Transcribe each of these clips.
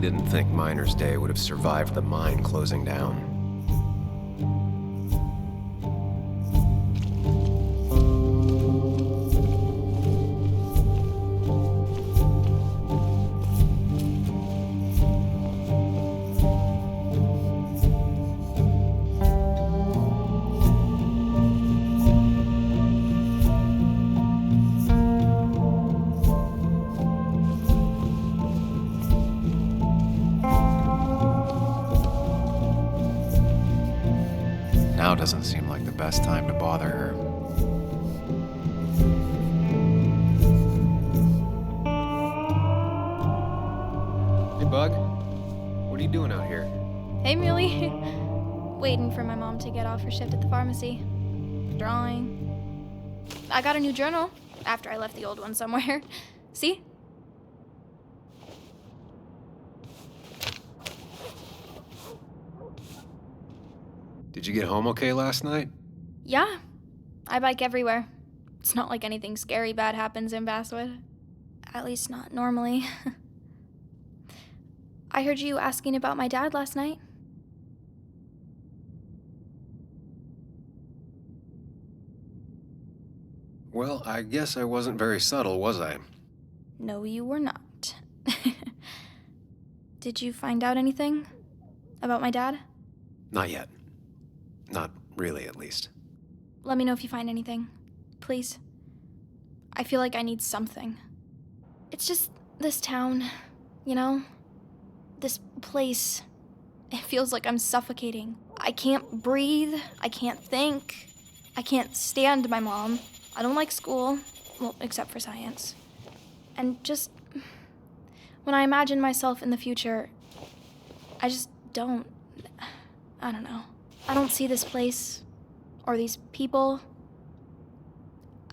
didn't think Miner's Day would have survived the mine closing down. Now doesn't seem like the best time to bother her. Hey, Bug. What are you doing out here? Hey, Muley. Waiting for my mom to get off her shift at the pharmacy. Drawing. I got a new journal after I left the old one somewhere. See? Did you get home okay last night? Yeah. I bike everywhere. It's not like anything scary bad happens in Basswood. At least not normally. I heard you asking about my dad last night. Well, I guess I wasn't very subtle, was I? No, you were not. Did you find out anything about my dad? Not yet. Not really, at least. Let me know if you find anything. Please. I feel like I need something. It's just this town, you know? This place. It feels like I'm suffocating. I can't breathe. I can't think. I can't stand my mom. I don't like school. Well, except for science. And just... when I imagine myself in the future, I just don't... I don't know. I don't see this place, or these people.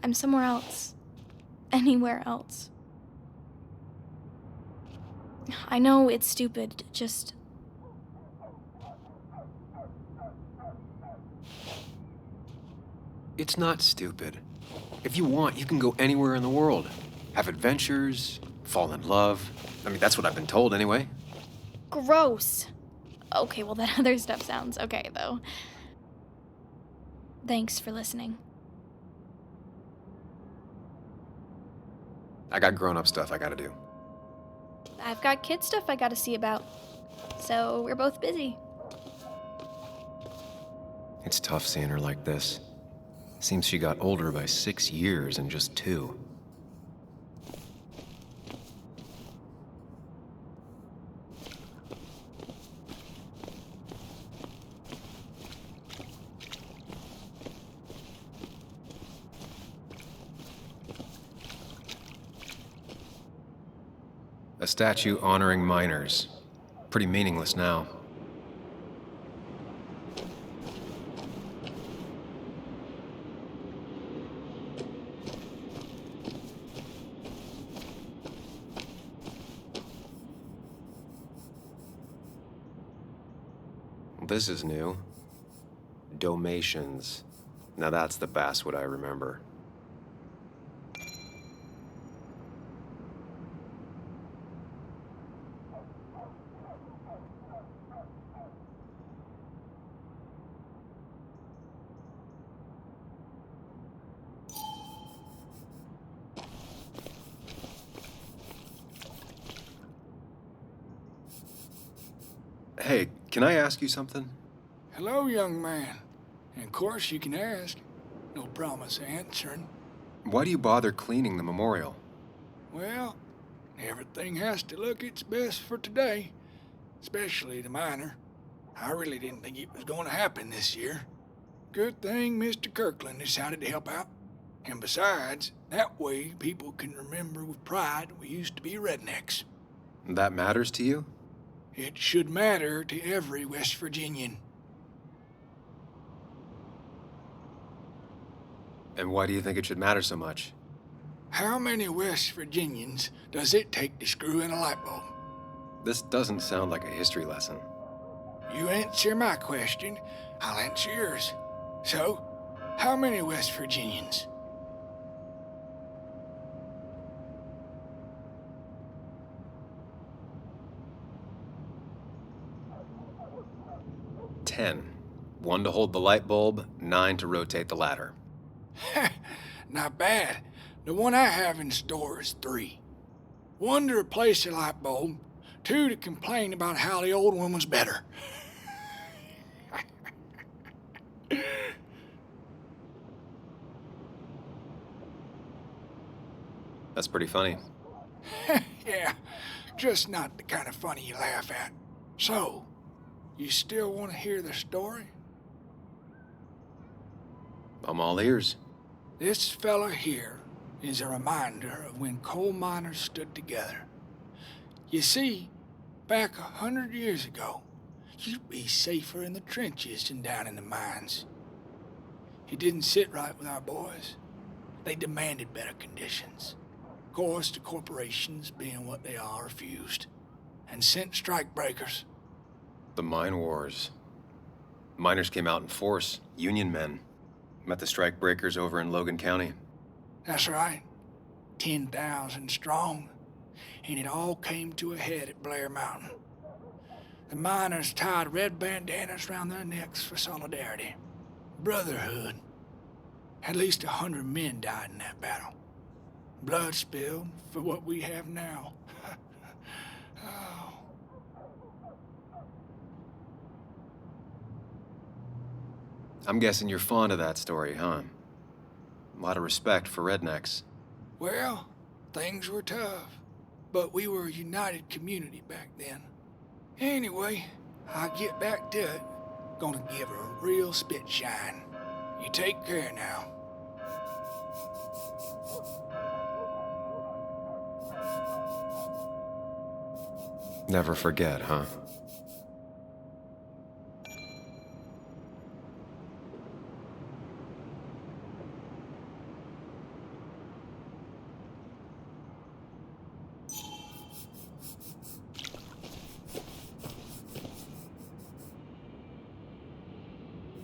I'm somewhere else. Anywhere else. I know it's stupid, just... It's not stupid. If you want, you can go anywhere in the world. Have adventures, fall in love. I mean, that's what I've been told anyway. Gross. Okay, well, that other stuff sounds okay, though. Thanks for listening. I got grown-up stuff I gotta do. I've got kid stuff I gotta see about. So we're both busy. It's tough seeing her like this. Seems she got older by 6 years in just 2. A statue honoring miners. Pretty meaningless now. This is new. Domations. Now that's the Basswood I remember. Hey, can I ask you something? Hello, young man. And of course you can ask. No promise answering. Why do you bother cleaning the memorial? Well, everything has to look its best for today. Especially the miner. I really didn't think it was going to happen this year. Good thing Mr. Kirkland decided to help out. And besides, that way people can remember with pride we used to be rednecks. That matters to you? It should matter to every West Virginian. And why do you think it should matter so much? How many West Virginians does it take to screw in a light bulb? This doesn't sound like a history lesson. You answer my question, I'll answer yours. So, how many West Virginians? 10. 1 to hold the light bulb, 9 to rotate the ladder. Not bad. The one I have in store is 3. 1 to replace the light bulb, 2 to complain about how the old one was better. That's pretty funny. Yeah, just not the kind of funny you laugh at. So, you still want to hear the story? I'm all ears. This fella here is a reminder of when coal miners stood together. You see, back 100 years ago, you'd be safer in the trenches than down in the mines. It didn't sit right with our boys. They demanded better conditions. Of course, the corporations, being what they are, refused and sent strikebreakers. The mine wars. Miners came out in force, Union men. Met the strikebreakers over in Logan County. That's right. 10,000 strong. And it all came to a head at Blair Mountain. The miners tied red bandanas around their necks for solidarity. Brotherhood. At least 100 men died in that battle. Blood spilled for what we have now. Oh. I'm guessing you're fond of that story, huh? A lot of respect for rednecks. Well, things were tough, but we were a united community back then. Anyway, I'll get back to it. Gonna give her a real spit shine. You take care now. Never forget, huh?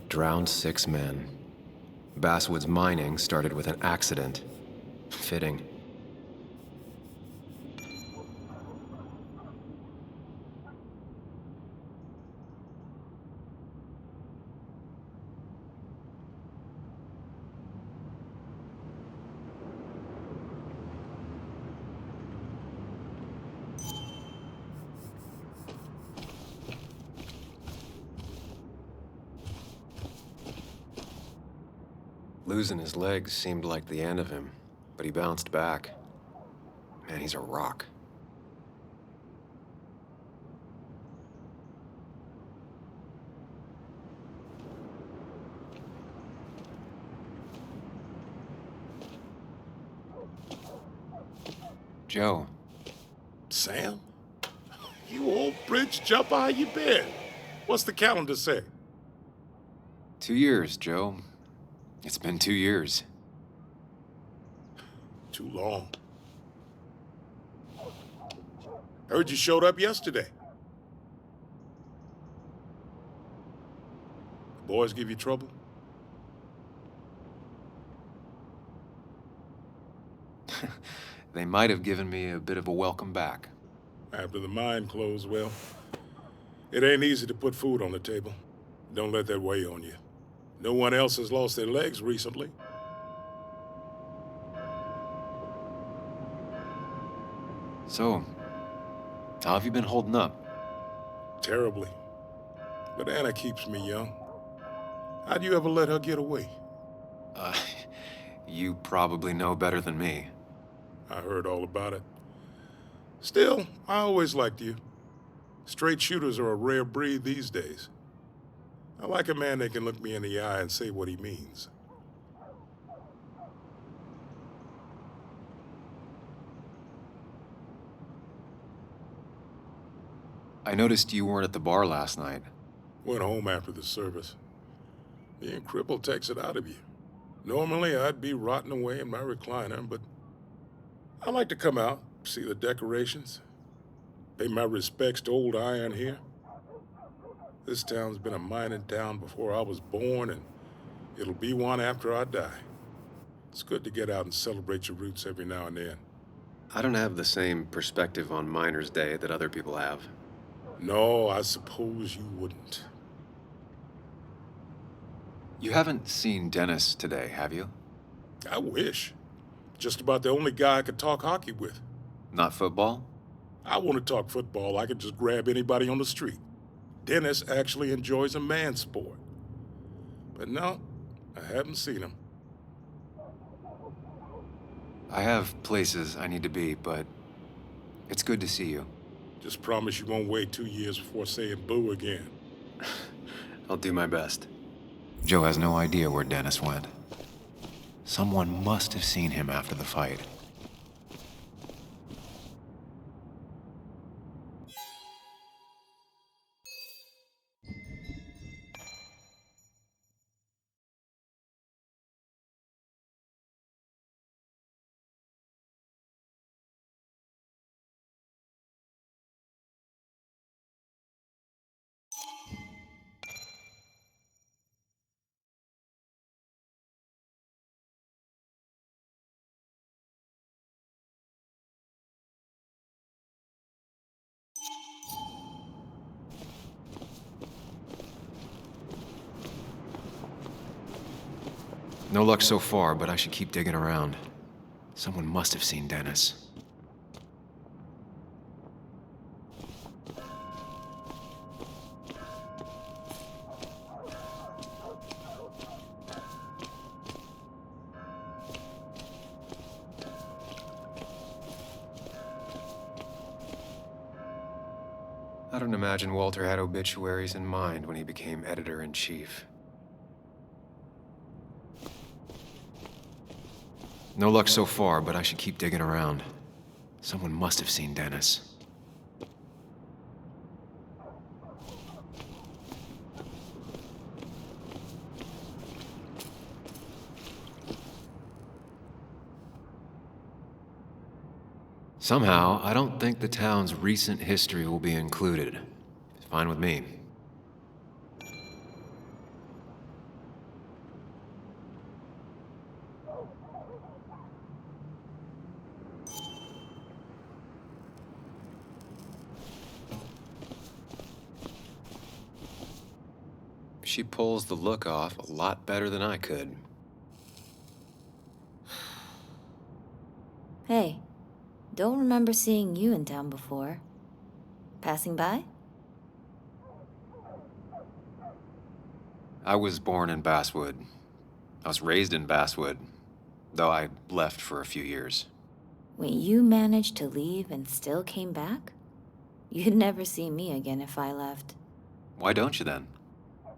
Drowned 6 men. Basswood's mining started with an accident. Fitting. Losing his legs seemed like the end of him, but he bounced back. Man, he's a rock. Joe. Sam? You old bridge jumper, how you been? What's the calendar say? 2 years, Joe. It's been 2 years. Too long. Heard you showed up yesterday. The boys give you trouble? They might have given me a bit of a welcome back. After the mine closed, well, it ain't easy to put food on the table. Don't let that weigh on you. No one else has lost their legs recently. So, how have you been holding up? Terribly. But Anna keeps me young. How'd you ever let her get away? You probably know better than me. I heard all about it. Still, I always liked you. Straight shooters are a rare breed these days. I like a man that can look me in the eye and say what he means. I noticed you weren't at the bar last night. Went home after the service. Being crippled takes it out of you. Normally, I'd be rotting away in my recliner, but I like to come out, see the decorations, pay my respects to old iron here. This town's been a mining town before I was born, and it'll be one after I die. It's good to get out and celebrate your roots every now and then. I don't have the same perspective on Miners' Day that other people have. No, I suppose you wouldn't. You haven't seen Dennis today, have you? I wish. Just about the only guy I could talk hockey with. Not football? I want to talk football. I could just grab anybody on the street. Dennis actually enjoys a man's sport. But no, I haven't seen him. I have places I need to be, but it's good to see you. Just promise you won't wait 2 years before saying boo again. I'll do my best. Joe has no idea where Dennis went. Someone must have seen him after the fight. No luck so far, but I should keep digging around. Someone must have seen Dennis. I don't imagine Walter had obituaries in mind when he became editor-in-chief. No luck so far, but I should keep digging around. Someone must have seen Dennis. Somehow, I don't think the town's recent history will be included. It's fine with me. She pulls the look off a lot better than I could. Hey, don't remember seeing you in town before. Passing by? I was born in Basswood. I was raised in Basswood, though I left for a few years. Wait, you managed to leave and still came back? You'd never see me again if I left. Why don't you then?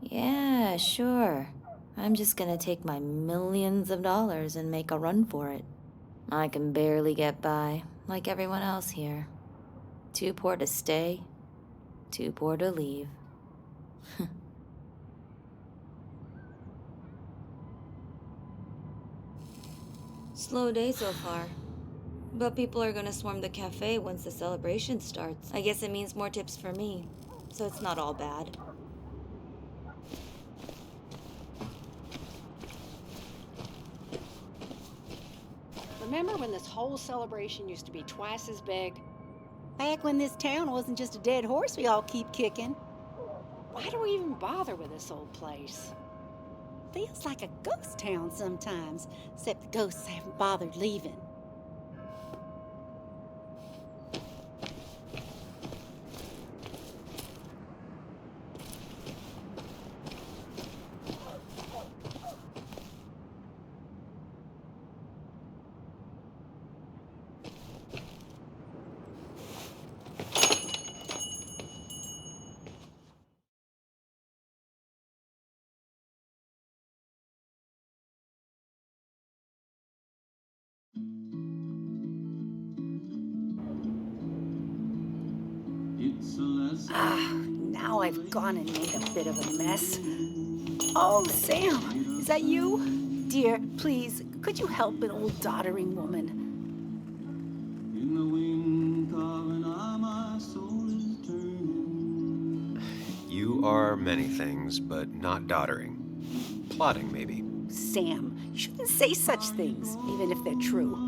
Yeah, sure. I'm just gonna take my millions of dollars and make a run for it. I can barely get by, like everyone else here. Too poor to stay, too poor to leave. Slow day so far. But people are gonna swarm the cafe once the celebration starts. I guess it means more tips for me, so it's not all bad. Remember when this whole celebration used to be twice as big? Back when this town wasn't just a dead horse we all keep kicking. Why do we even bother with this old place? Feels like a ghost town sometimes, except the ghosts haven't bothered leaving. Now I've gone and made a bit of a mess. Oh, Sam, is that you? Dear, please, could you help an old doddering woman? In the wind carving out my soul is turning. You are many things, but not doddering. Plotting, maybe. Sam, you shouldn't say such things, even if they're true.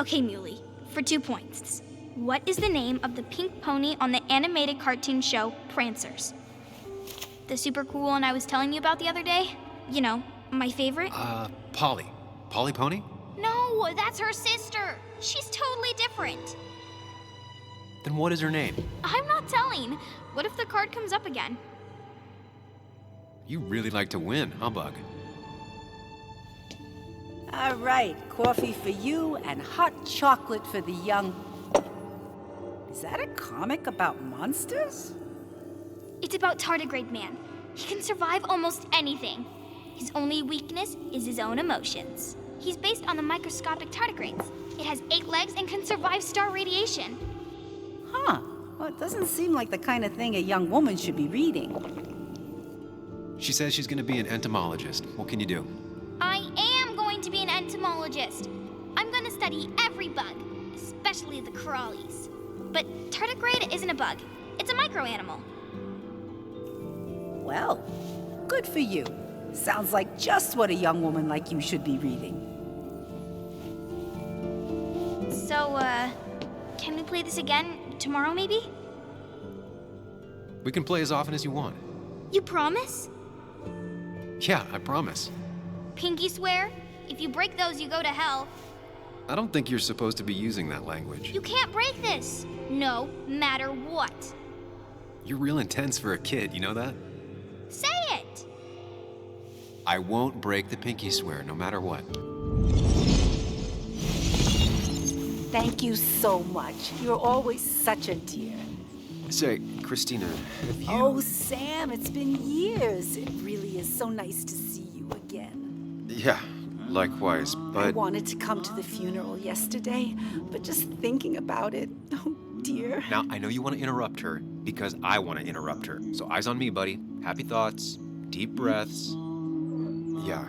Okay, Muley, for 2 points. What is the name of the pink pony on the animated cartoon show Prancers? The super cool one I was telling you about the other day? You know, my favorite? Polly. Polly Pony? No, that's her sister. She's totally different. Then what is her name? I'm not telling. What if the card comes up again? You really like to win, huh, Bug? All right, coffee for you and hot chocolate for the young. Is that a comic about monsters? It's about Tardigrade Man. He can survive almost anything. His only weakness is his own emotions. He's based on the microscopic tardigrades. It has 8 legs and can survive star radiation. Huh. Well, it doesn't seem like the kind of thing a young woman should be reading. She says she's gonna be an entomologist. What can you do? I am going to be an entomologist. I'm going to study every bug, especially the crawlies. But tardigrade isn't a bug. It's a microanimal. Well, good for you. Sounds like just what a young woman like you should be reading. So, can we play this again tomorrow, maybe? We can play as often as you want. You promise? Yeah, I promise. Pinky swear? If you break those, you go to hell. I don't think you're supposed to be using that language. You can't break this. No matter what. You're real intense for a kid, you know that? Say it! I won't break the pinky swear, no matter what. Thank you so much. You're always such a dear. Say, Christina, have you... Oh, Sam, it's been years. It really is so nice to see you again. Yeah, likewise, I but... wanted to come to the funeral yesterday, but just thinking about it, oh dear. Now, I know you want to interrupt her, because I want to interrupt her. So eyes on me, buddy. Happy thoughts, deep breaths. Yeah,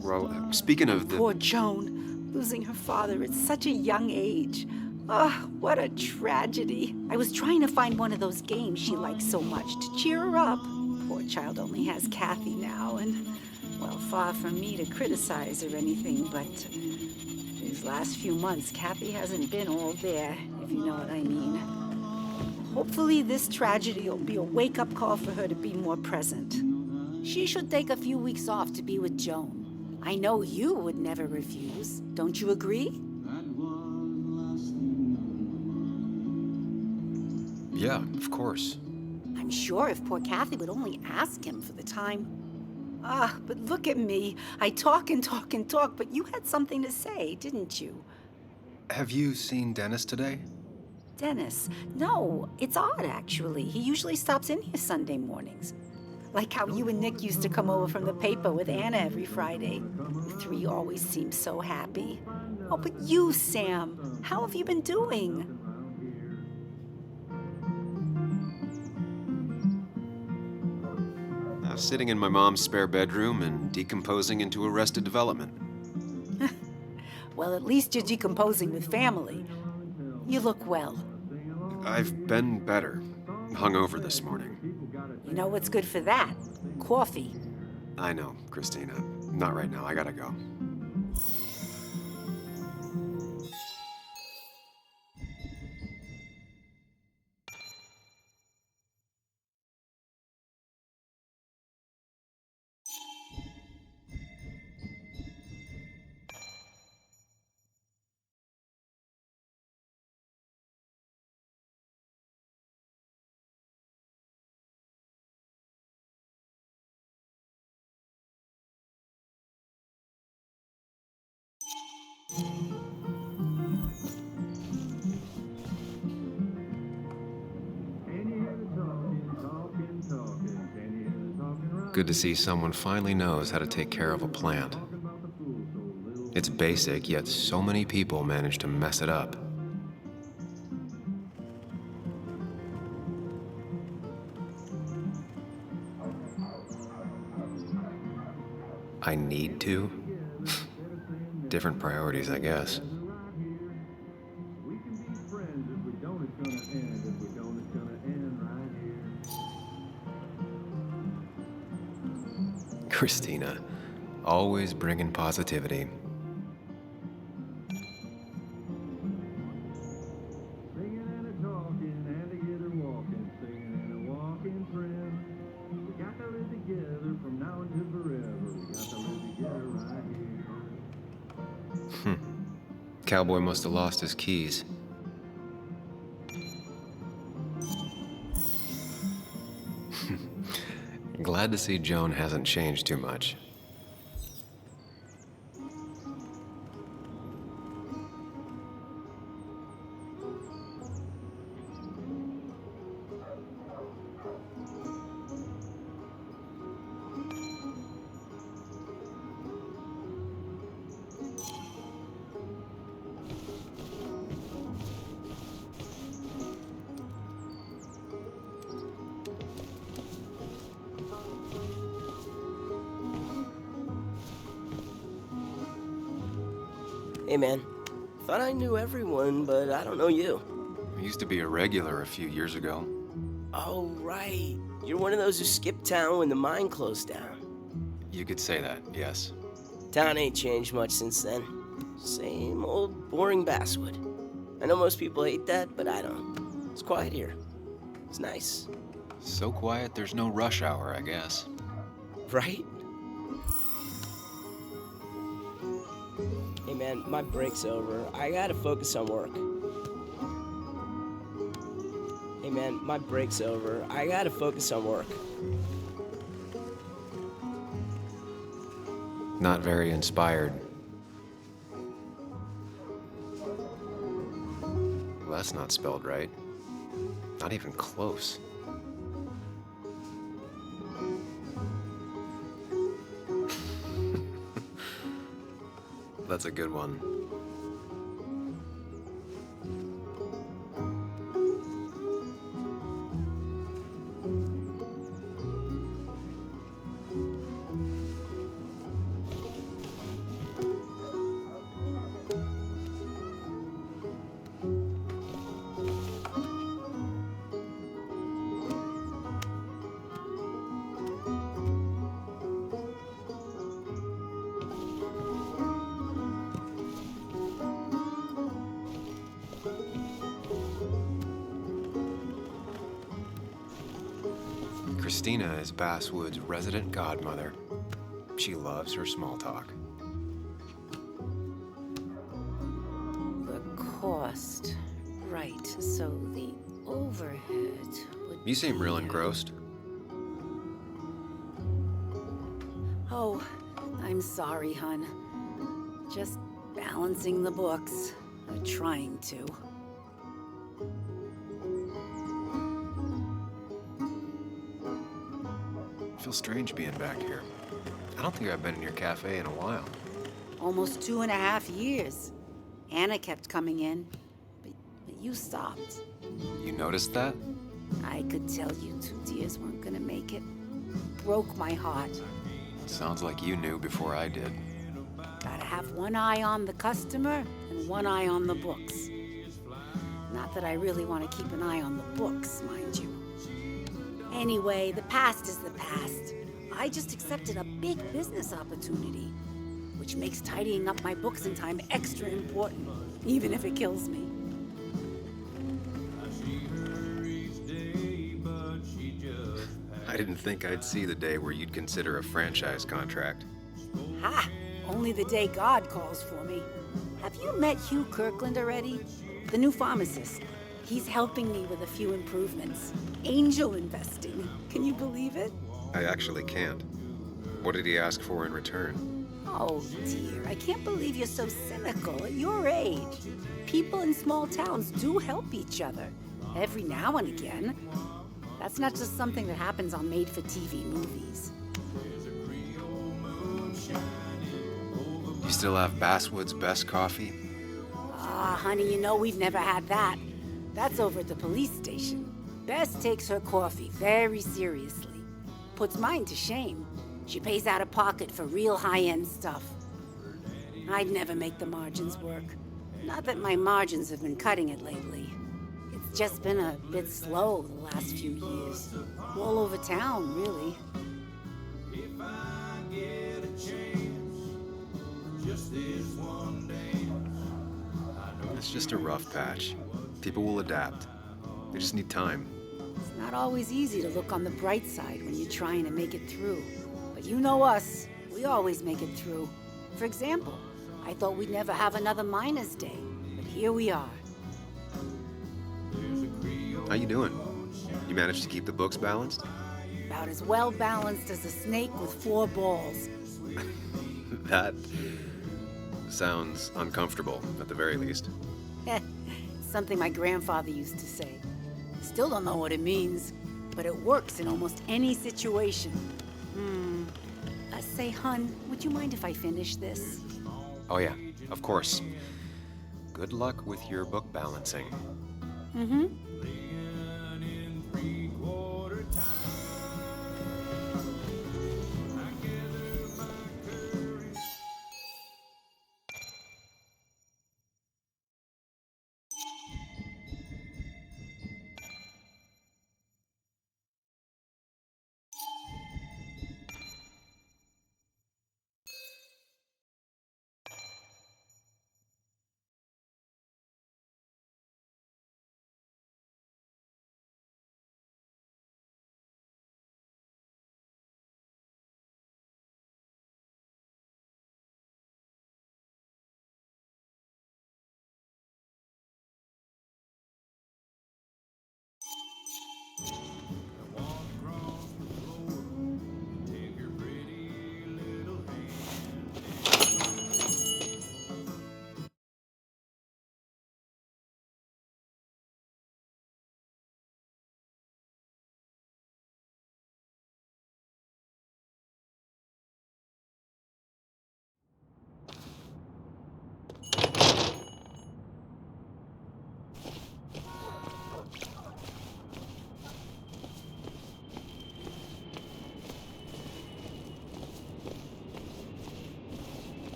well, speaking of the... Poor Joan, losing her father at such a young age. Oh, what a tragedy. I was trying to find one of those games she likes so much to cheer her up. Poor child only has Kathy now, and, well, far from me to criticize or anything, but these last few months, Kathy hasn't been all there, if you know what I mean. Hopefully this tragedy will be a wake-up call for her to be more present. She should take a few weeks off to be with Joan. I know you would never refuse. Don't you agree? Yeah, of course. I'm sure if poor Kathy would only ask him for the time. But look at me. I talk and talk and talk, but you had something to say, didn't you? Have you seen Dennis today? Dennis? No, it's odd, actually. He usually stops in here Sunday mornings. Like how you and Nick used to come over from the paper with Anna every Friday. You three always seem so happy. Oh, but you, Sam, how have you been doing? Sitting in my mom's spare bedroom and decomposing into Arrested Development. Well, at least you're decomposing with family. You look well. I've been better. Hungover this morning. You know what's good for that? Coffee. I know, Christina. Not right now. I gotta go. Good to see someone finally knows how to take care of a plant. It's basic, yet so many people manage to mess it up. I need to? Different priorities, I guess. Christina, always bringing positivity. Cowboy must have lost his keys. Glad to see Joan hasn't changed too much. Hey man, thought I knew everyone, but I don't know you. I used to be a regular a few years ago. Oh, right. You're one of those who skipped town when the mine closed down. You could say that, yes. Town ain't changed much since then. Same old boring Basswood. I know most people hate that, but I don't. It's quiet here. It's nice. So quiet there's no rush hour, I guess. Right? Hey man, my break's over. I gotta focus on work. Hey man, my break's over. I gotta focus on work. Not very inspired. Well, that's not spelled right. Not even close. That's a good one. Christina is Basswood's resident godmother. She loves her small talk. The cost. Right, so the overhead would You seem real be- engrossed. Oh, I'm sorry, hun. Just balancing the books. Or trying to. I feel strange being back here. I don't think I've been in your cafe in a while. Almost 2.5 years. Anna kept coming in, but you stopped. You noticed that? I could tell you 2 dears weren't gonna make it. Broke my heart. Sounds like you knew before I did. Gotta have one eye on the customer and one eye on the books. Not that I really want to keep an eye on the books, mind you. Anyway, the past is the past. I just accepted a big business opportunity, which makes tidying up my books in time extra important, even if it kills me. I didn't think I'd see the day where you'd consider a franchise contract. Ha! Only the day God calls for me. Have you met Hugh Kirkland already? The new pharmacist. He's helping me with a few improvements. Angel investing. Can you believe it? I actually can't. What did he ask for in return? Oh, dear. I can't believe you're so cynical at your age. People in small towns do help each other. Every now and again. That's not just something that happens on made-for-TV movies. You still have Basswood's best coffee? Ah, honey, you know we've never had that. That's over at the police station. Bess takes her coffee very seriously. Puts mine to shame. She pays out of pocket for real high-end stuff. I'd never make the margins work. Not that my margins have been cutting it lately. It's just been a bit slow the last few years. All over town, really. It's just a rough patch. People will adapt. They just need time. It's not always easy to look on the bright side when you're trying to make it through. But you know us, we always make it through. For example, I thought we'd never have another Miners' Day, but here we are. How you doing? You managed to keep the books balanced? About as well balanced as a snake with 4 balls. That sounds uncomfortable, at the very least. Something my grandfather used to say. Still don't know what it means, but it works in almost any situation. Say, hun, would you mind if I finish this? Oh yeah, of course. Good luck with your book balancing. Mm-hmm.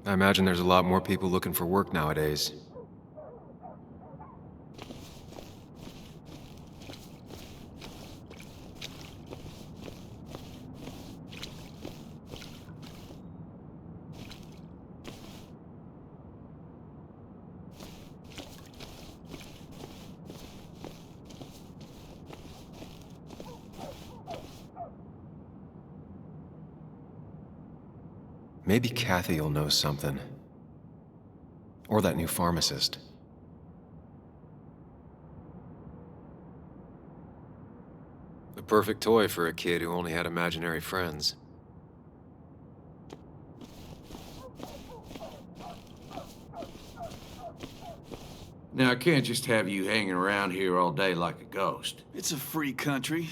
I imagine there's a lot more people looking for work nowadays. Maybe Kathy'll know something. Or that new pharmacist. The perfect toy for a kid who only had imaginary friends. Now, I can't just have you hanging around here all day like a ghost. It's a free country.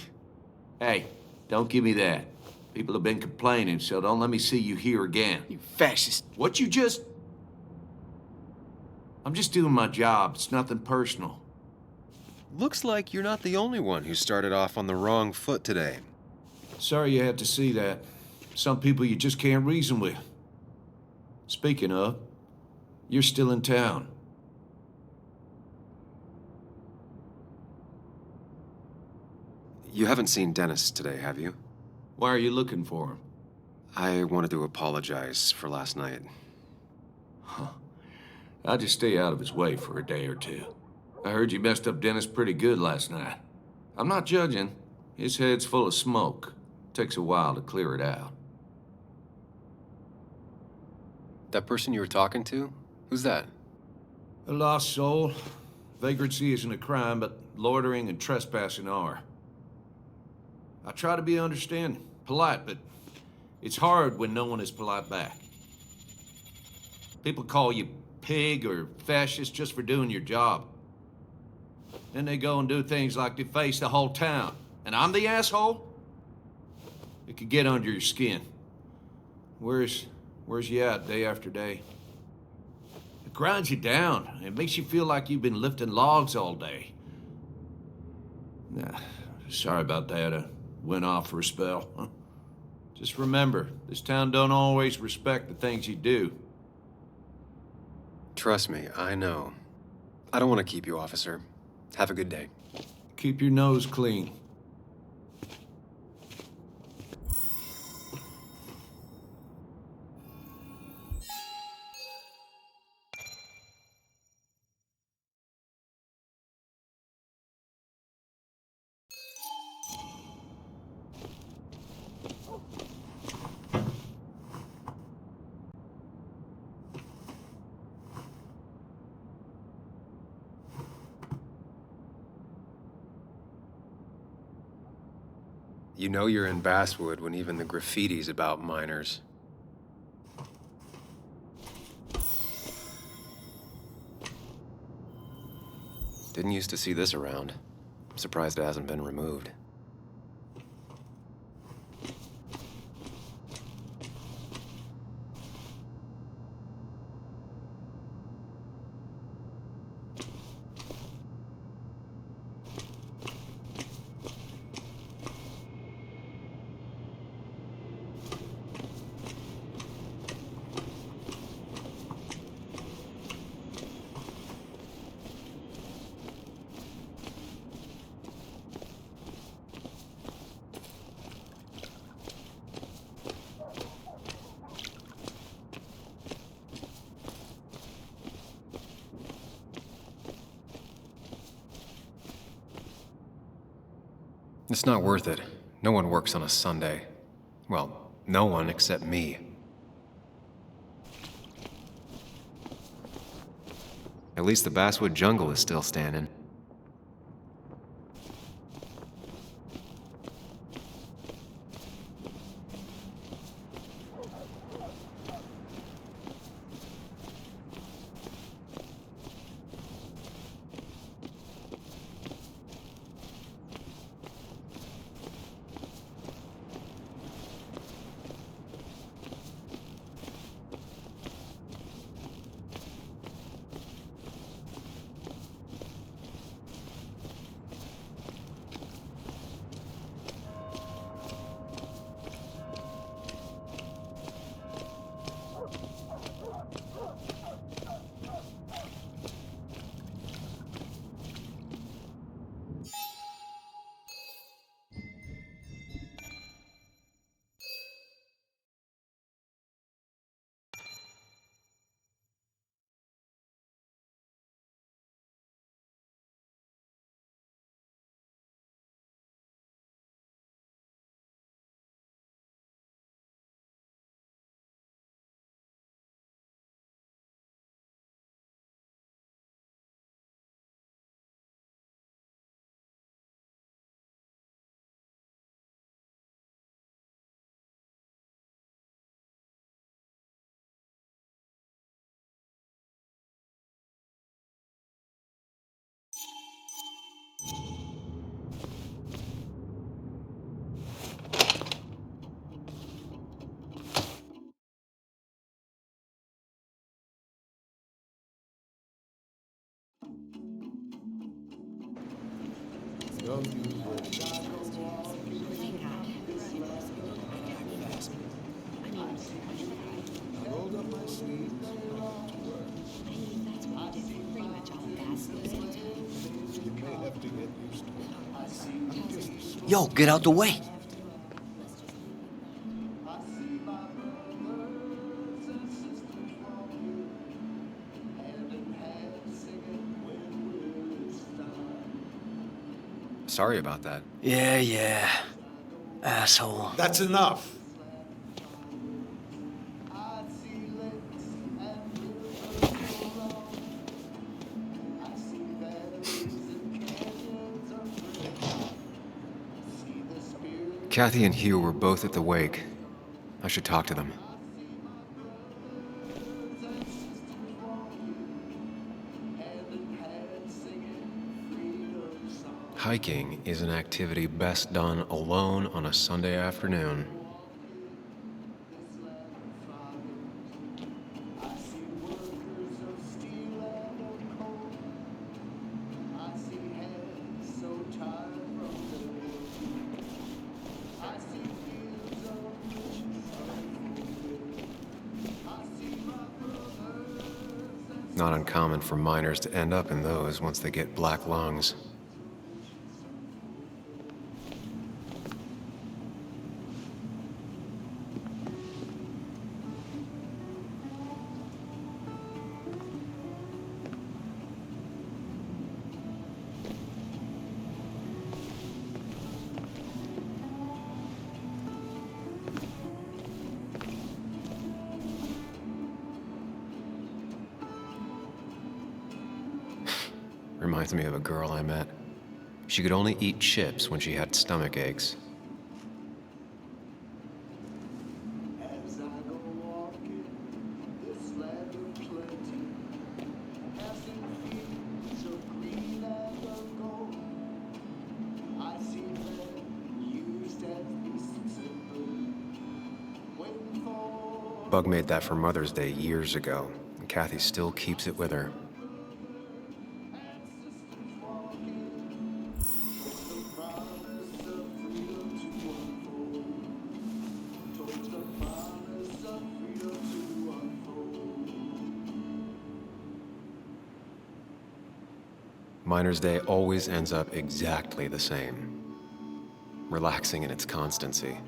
Hey, don't give me that. People have been complaining, so don't let me see you here again. You fascist. What you just... I'm just doing my job. It's nothing personal. Looks like you're not the only one who started off on the wrong foot today. Sorry you had to see that. Some people you just can't reason with. Speaking of, you're still in town. You haven't seen Dennis today, have you? Why are you looking for him? I wanted to apologize for last night. I'll just stay out of his way for a day or two. I heard you messed up Dennis pretty good last night. I'm not judging. His head's full of smoke. Takes a while to clear it out. That person you were talking to? Who's that? A lost soul. Vagrancy isn't a crime, but loitering and trespassing are. I try to be understanding, polite, but it's hard when no one is polite back. People call you pig or fascist just for doing your job. Then they go and do things like deface the whole town. And I'm the asshole? It could get under your skin. Where's you at day after day? It grinds you down. It makes you feel like you've been lifting logs all day. Nah, sorry about that. I went off for a spell. Just remember, this town don't always respect the things you do. Trust me, I know. I don't want to keep you, officer. Have a good day. Keep your nose clean. You know you're in Basswood when even the graffiti's about minors. Didn't used to see this around. I'm surprised it hasn't been removed. It's not worth it. No one works on a Sunday. Well, no one except me. At least the Basswood jungle is still standing. Yo, get out the way. Sorry about that. Yeah. Asshole. That's enough. Kathy and Hugh were both at the wake. I should talk to them. Hiking is an activity best done alone on a Sunday afternoon. Not uncommon for miners to end up in those once they get black lungs. Reminds me of a girl I met. She could only eat chips when she had stomach aches. Bug made that for Mother's Day years ago, and Kathy still keeps it with her. Miner's Day always ends up exactly the same, relaxing in its constancy.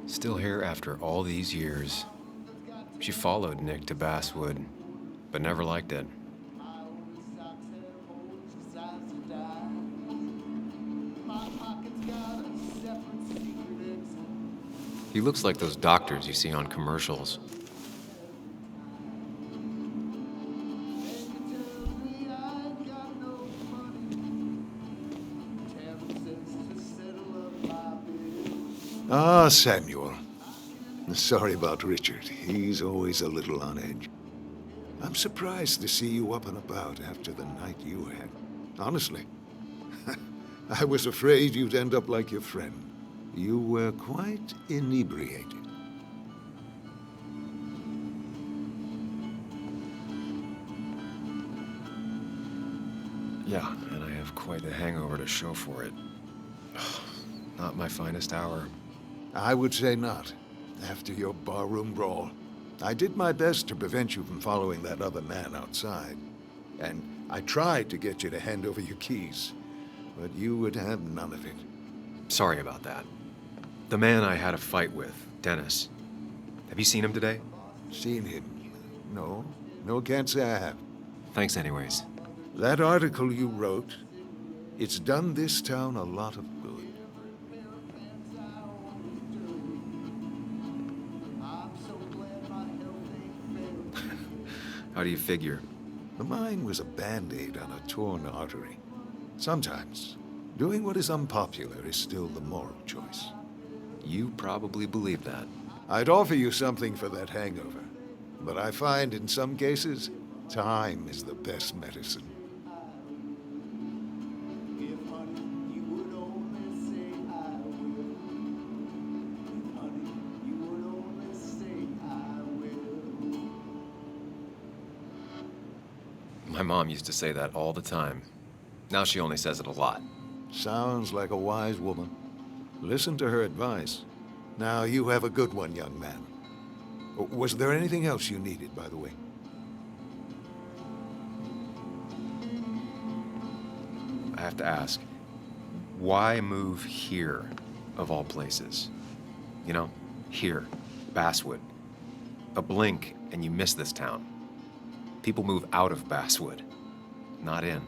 Still here after all these years. She followed Nick to Basswood, but never liked it. He looks like those doctors you see on commercials. Ah, Samuel. Sorry about Richard. He's always a little on edge. I'm surprised to see you up and about after the night you had. Honestly. I was afraid you'd end up like your friend. You were quite inebriated. Yeah, and I have quite the hangover to show for it. Not my finest hour. I would say not, after your barroom brawl. I did my best to prevent you from following that other man outside. And I tried to get you to hand over your keys, but you would have none of it. Sorry about that. The man I had a fight with, Dennis. Have you seen him today? Seen him? No. No, can't say I have. Thanks anyways. That article you wrote, it's done this town a lot of good. How do you figure? The mine was a band-aid on a torn artery. Sometimes, doing what is unpopular is still the moral choice. You probably believe that. I'd offer you something for that hangover, but I find in some cases, time is the best medicine. My mom used to say that all the time. Now she only says it a lot. Sounds like a wise woman. Listen to her advice. Now, you have a good one, young man. Was there anything else you needed, by the way? I have to ask, why move here, of all places? You know, here, Basswood. A blink and you miss this town. People move out of Basswood, not in.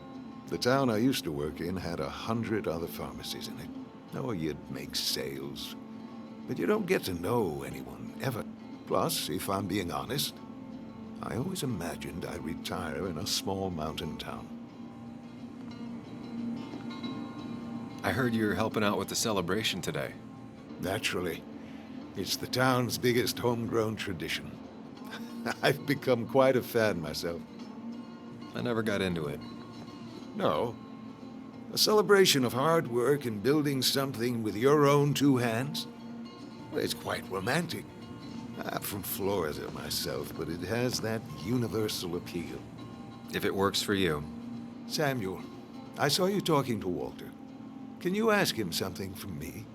The town I used to work in had 100 other pharmacies in it. Oh, you'd make sales. But you don't get to know anyone, ever. Plus, if I'm being honest, I always imagined I'd retire in a small mountain town. I heard you're helping out with the celebration today. Naturally. It's the town's biggest homegrown tradition. I've become quite a fan myself. I never got into it. No. A celebration of hard work and building something with your own two hands? Well, it's quite romantic. I'm from Florida myself, but it has that universal appeal. If it works for you. Samuel, I saw you talking to Walter. Can you ask him something from me?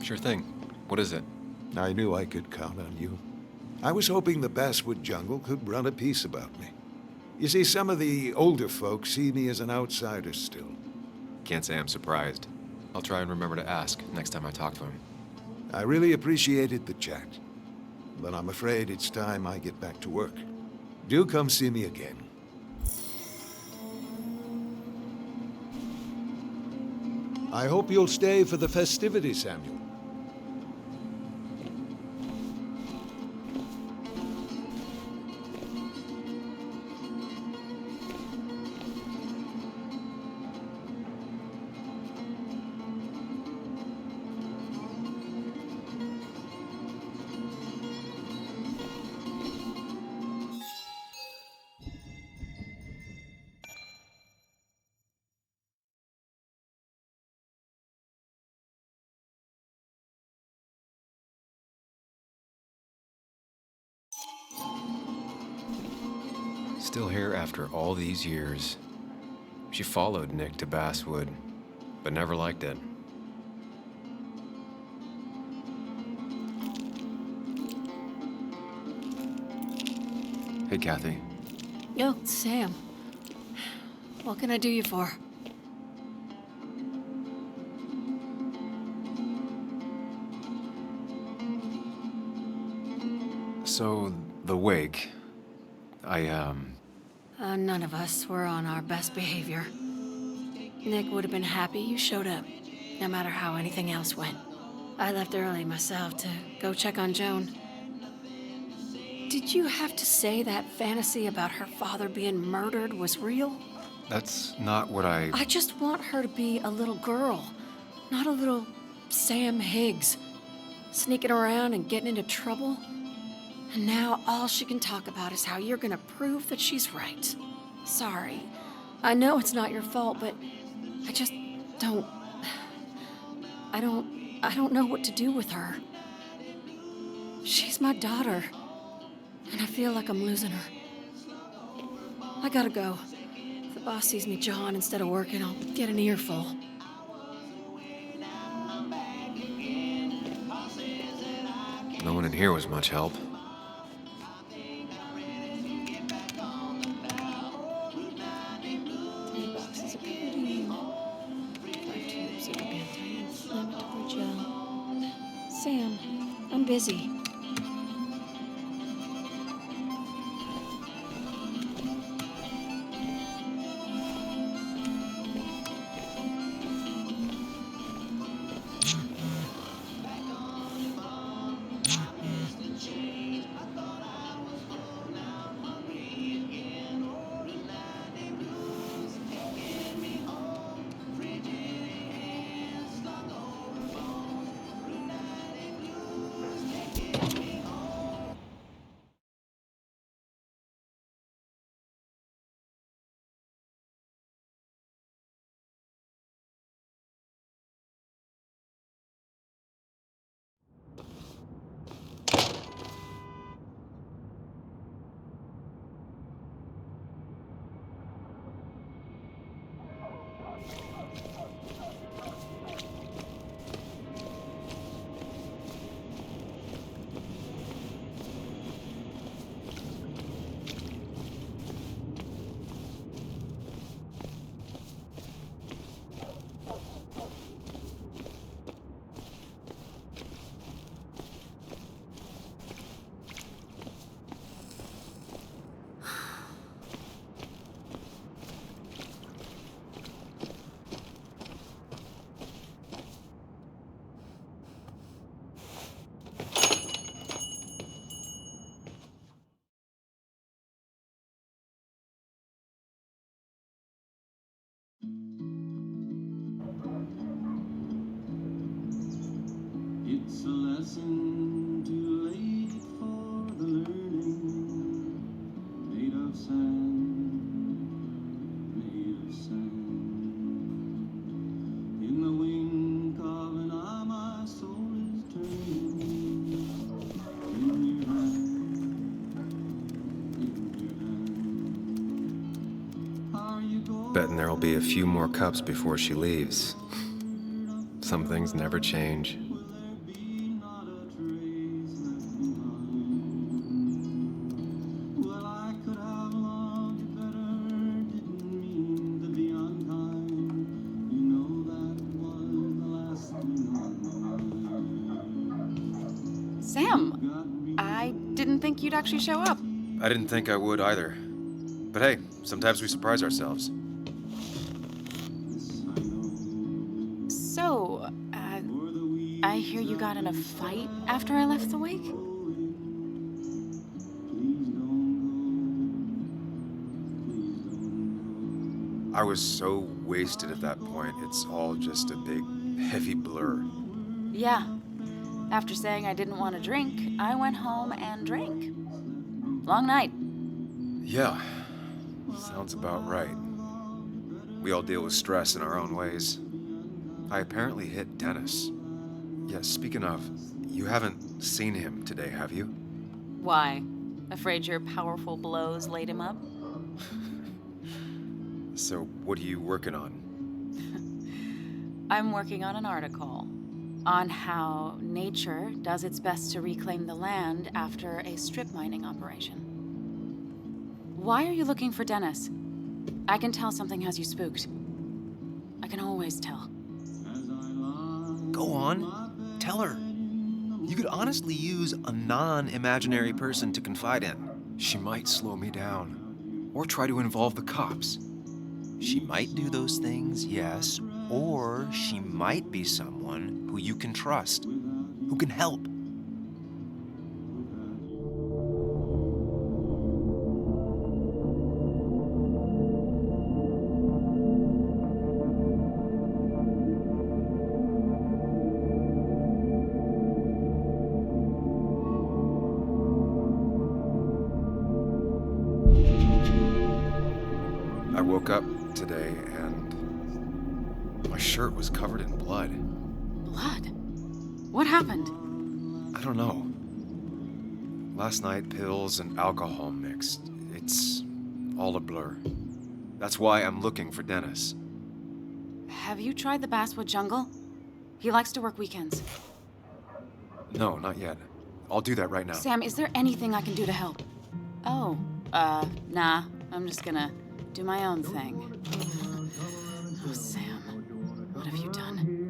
Sure thing. What is it? I knew I could count on you. I was hoping the Basswood jungle could run a piece about me. You see, some of the older folks see me as an outsider still. Can't say I'm surprised. I'll try and remember to ask next time I talk to him. I really appreciated the chat, but I'm afraid it's time I get back to work. Do come see me again. I hope you'll stay for the festivities, Samuel. Still here after all these years. She followed Nick to Basswood, but never liked it. Hey, Kathy. Yo, Sam. What can I do you for? So, the wake. None of us were on our best behavior. Nick would have been happy you showed up, no matter how anything else went. I left early myself to go check on Joan. Did you have to say that fantasy about her father being murdered was real? That's not what I just want her to be a little girl, not a little Sam Higgs, sneaking around and getting into trouble. And now all she can talk about is how you're gonna prove that she's right. Sorry. I know it's not your fault, but I just don't... I don't know what to do with her. She's my daughter, and I feel like I'm losing her. I gotta go. If the boss sees me jawing instead of working, I'll get an earful. No one in here was much help. Sam, I'm busy. It's a lesson too late for the learning. Made of sand, made of sand. In the wink of an eye, my soul is turning. In your hand, in your hand. Are you going? Betting there'll be a few more cups before she leaves. Some things never change. Sam, I didn't think you'd actually show up. I didn't think I would either. But hey, sometimes we surprise ourselves. So, I hear you got in a fight after I left the wake? I was so wasted at that point, it's all just a big, heavy blur. Yeah. After saying I didn't want to drink, I went home and drank. Long night. Yeah, sounds about right. We all deal with stress in our own ways. I apparently hit Dennis. Yeah, speaking of, you haven't seen him today, have you? Why? Afraid your powerful blows laid him up? So, what are you working on? I'm working on an article on how nature does its best to reclaim the land after a strip mining operation. Why are you looking for Dennis? I can tell something has you spooked. I can always tell. Go on, tell her. You could honestly use a non-imaginary person to confide in. She might slow me down, or try to involve the cops. She might do those things, yes, or she might be someone who you can trust, who can help. I woke up today and my shirt was covered in blood. Blood? What happened? I don't know. Last night, pills and alcohol mixed. It's all a blur. That's why I'm looking for Dennis. Have you tried the Basswood jungle? He likes to work weekends. No, not yet. I'll do that right now. Sam, is there anything I can do to help? Oh, nah. I'm just gonna do my own thing. Oh, Sam, what have you done?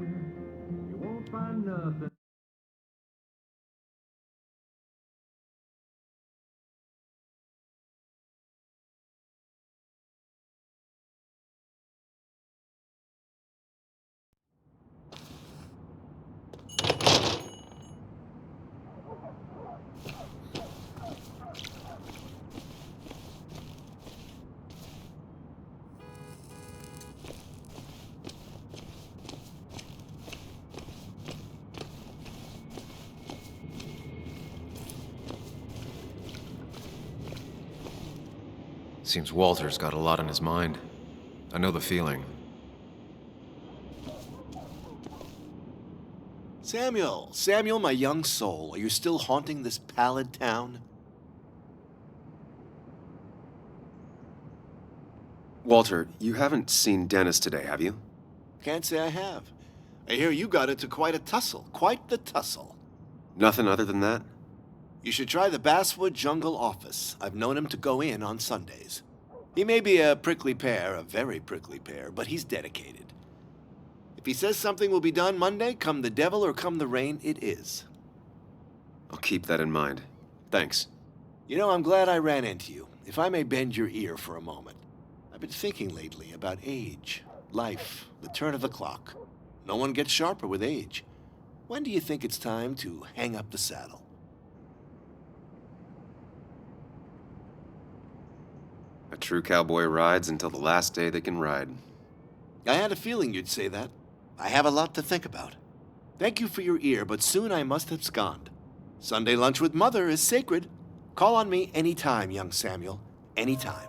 Seems Walter's got a lot on his mind. I know the feeling. Samuel, my young soul, are you still haunting this pallid town? Walter, you haven't seen Dennis today, have you? Can't say I have. I hear you got into quite a tussle, quite the tussle. Nothing other than that? You should try the Basswood Jungle office. I've known him to go in on Sundays. He may be a prickly pear, a very prickly pear, but he's dedicated. If he says something will be done Monday, come the devil or come the rain, it is. I'll keep that in mind. Thanks. You know, I'm glad I ran into you. If I may bend your ear for a moment. I've been thinking lately about age, life, the turn of the clock. No one gets sharper with age. When do you think it's time to hang up the saddle? A true cowboy rides until the last day they can ride. I had a feeling you'd say that. I have a lot to think about. Thank you for your ear, but soon I must abscond. Sunday lunch with Mother is sacred. Call on me anytime, young Samuel. Anytime.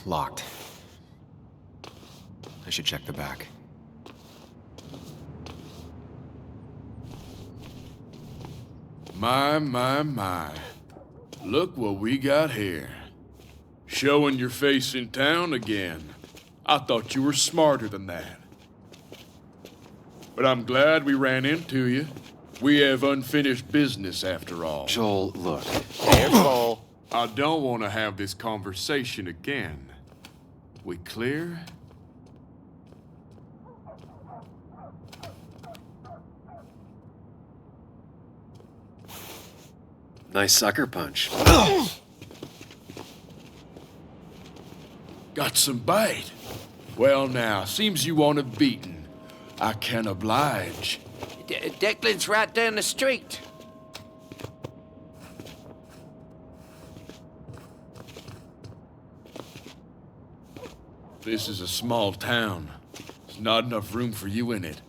Locked. I should check the back. My. Look what we got here. Showing your face in town again. I thought you were smarter than that. But I'm glad we ran into you. We have unfinished business after all. Joel, look. Careful. I don't want to have this conversation again. We clear? Nice sucker punch. Got some bite. Well now, seems you want it beaten. I can oblige. Declan's right down the street. This is a small town. There's not enough room for you in it.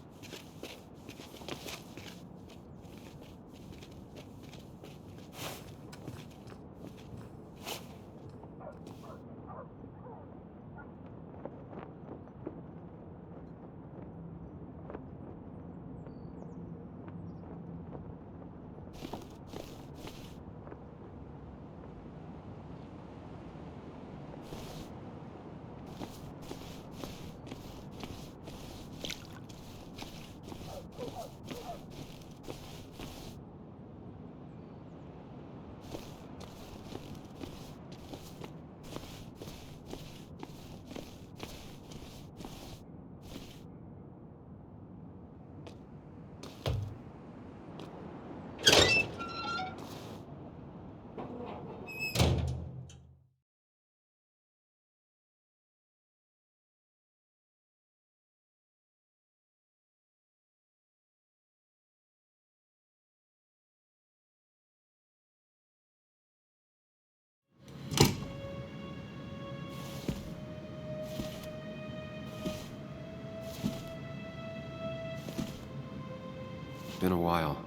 Been a while.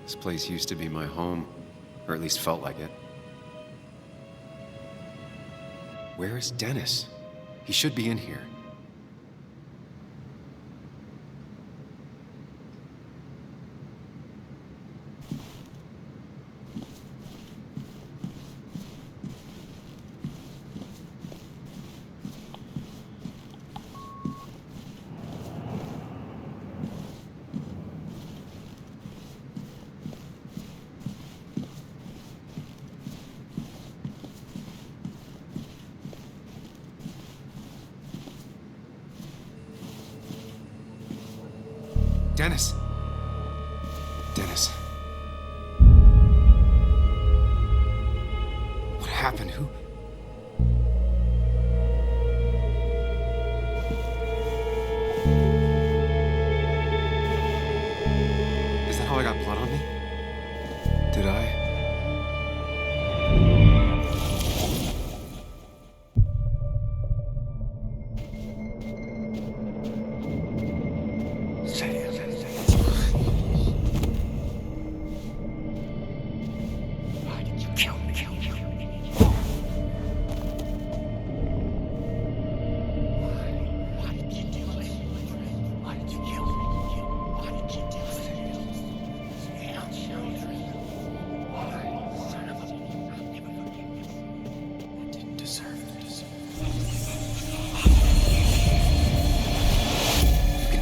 This place used to be my home, or at least felt like it. Where is Dennis? He should be in here. Dennis! Dennis. What happened? Who? Is that how I got blood on me? Did I?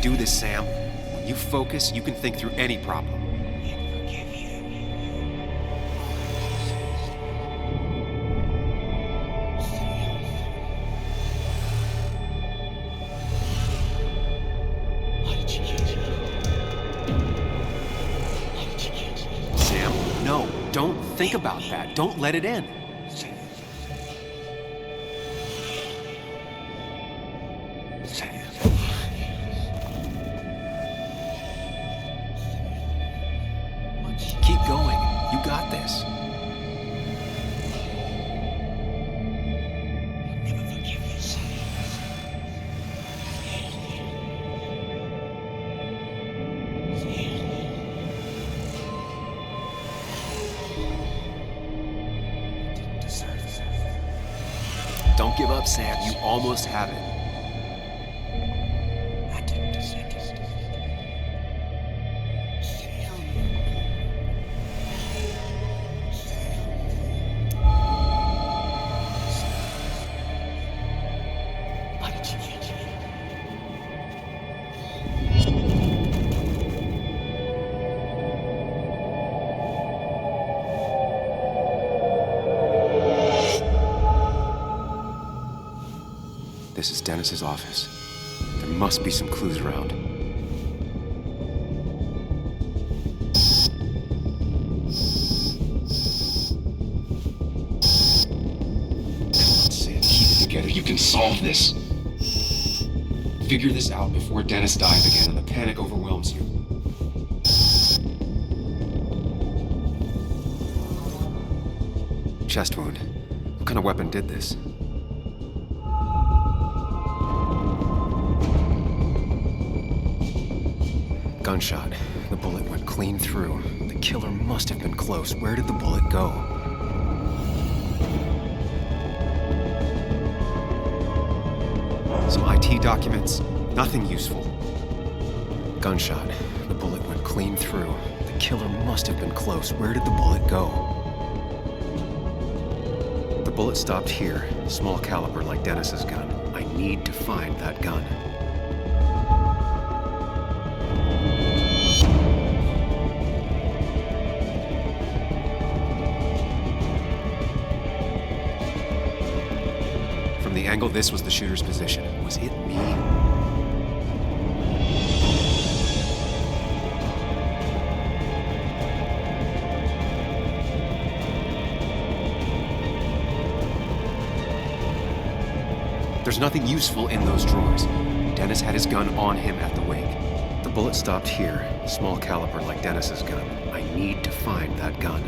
Do this, Sam. When you focus, you can think through any problem. Sam, no, don't think about that. Don't let it in. Keep going. You got this. Don't up, Sam. You almost have it. This is Dennis's office. There must be some clues around. Sam, keep it together. You can solve this. Figure this out before Dennis dies again and the panic overwhelms you. Chest wound. What kind of weapon did this? Gunshot. The bullet went clean through. The killer must have been close. Where did the bullet go? Some IT documents. Nothing useful. Gunshot. The bullet went clean through. The killer must have been close. Where did the bullet go? The bullet stopped here. Small caliber like Dennis's gun. I need to find that gun. From the angle this was the shooter's position. Was it me? There's nothing useful in those drawers. Dennis had his gun on him at the wake. The bullet stopped here. Small caliber like Dennis's gun. I need to find that gun.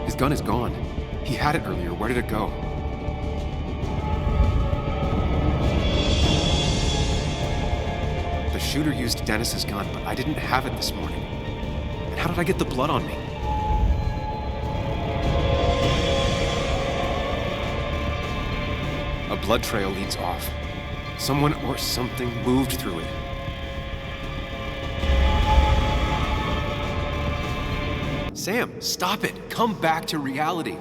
His gun is gone. He had it earlier. Where did it go? The shooter used Dennis's gun, but I didn't have it this morning. And how did I get the blood on me? A blood trail leads off. Someone or something moved through it. Sam, stop it. Come back to reality.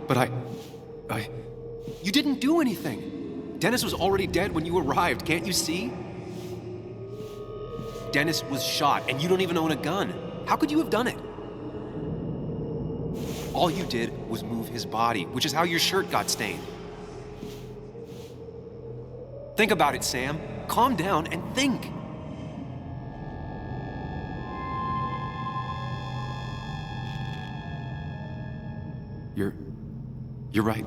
But you didn't do anything. Dennis was already dead when you arrived. Can't you see? Dennis was shot, and you don't even own a gun. How could you have done it? All you did was move his body, which is how your shirt got stained. Think about it, Sam. Calm down and think. You're right.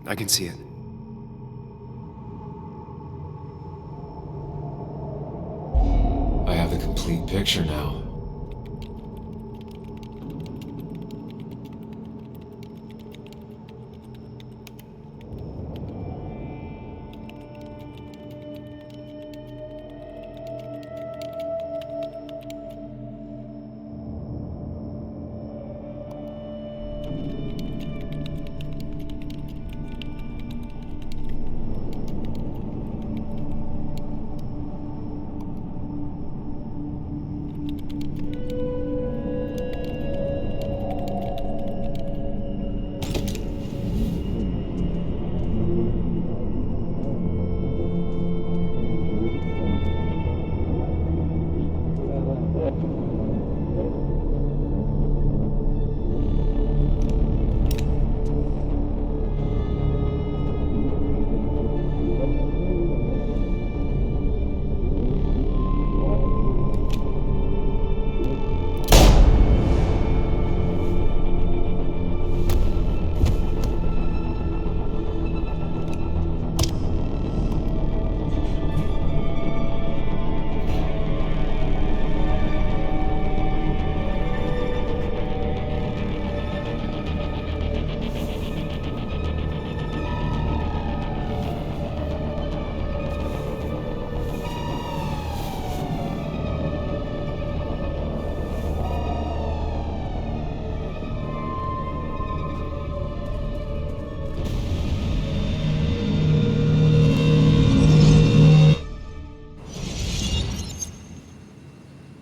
I can see it. I have the complete picture now.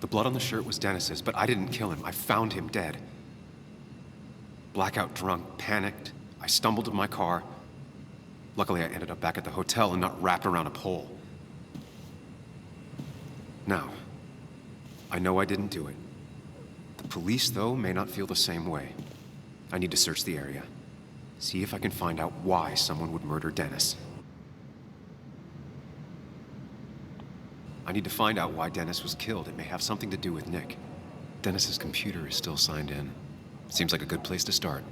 blood on the shirt was Dennis's, but I didn't kill him. I found him dead. Blackout drunk, panicked. I stumbled to my car. Luckily, I ended up back at the hotel and not wrapped around a pole. Now, I know I didn't do it. The police, though, may not feel the same way. I need to search the area. See if I can find out why someone would murder Dennis. I need to find out why Dennis was killed. It may have something to do with Nick. Dennis's computer is still signed in. Seems like a good place to start.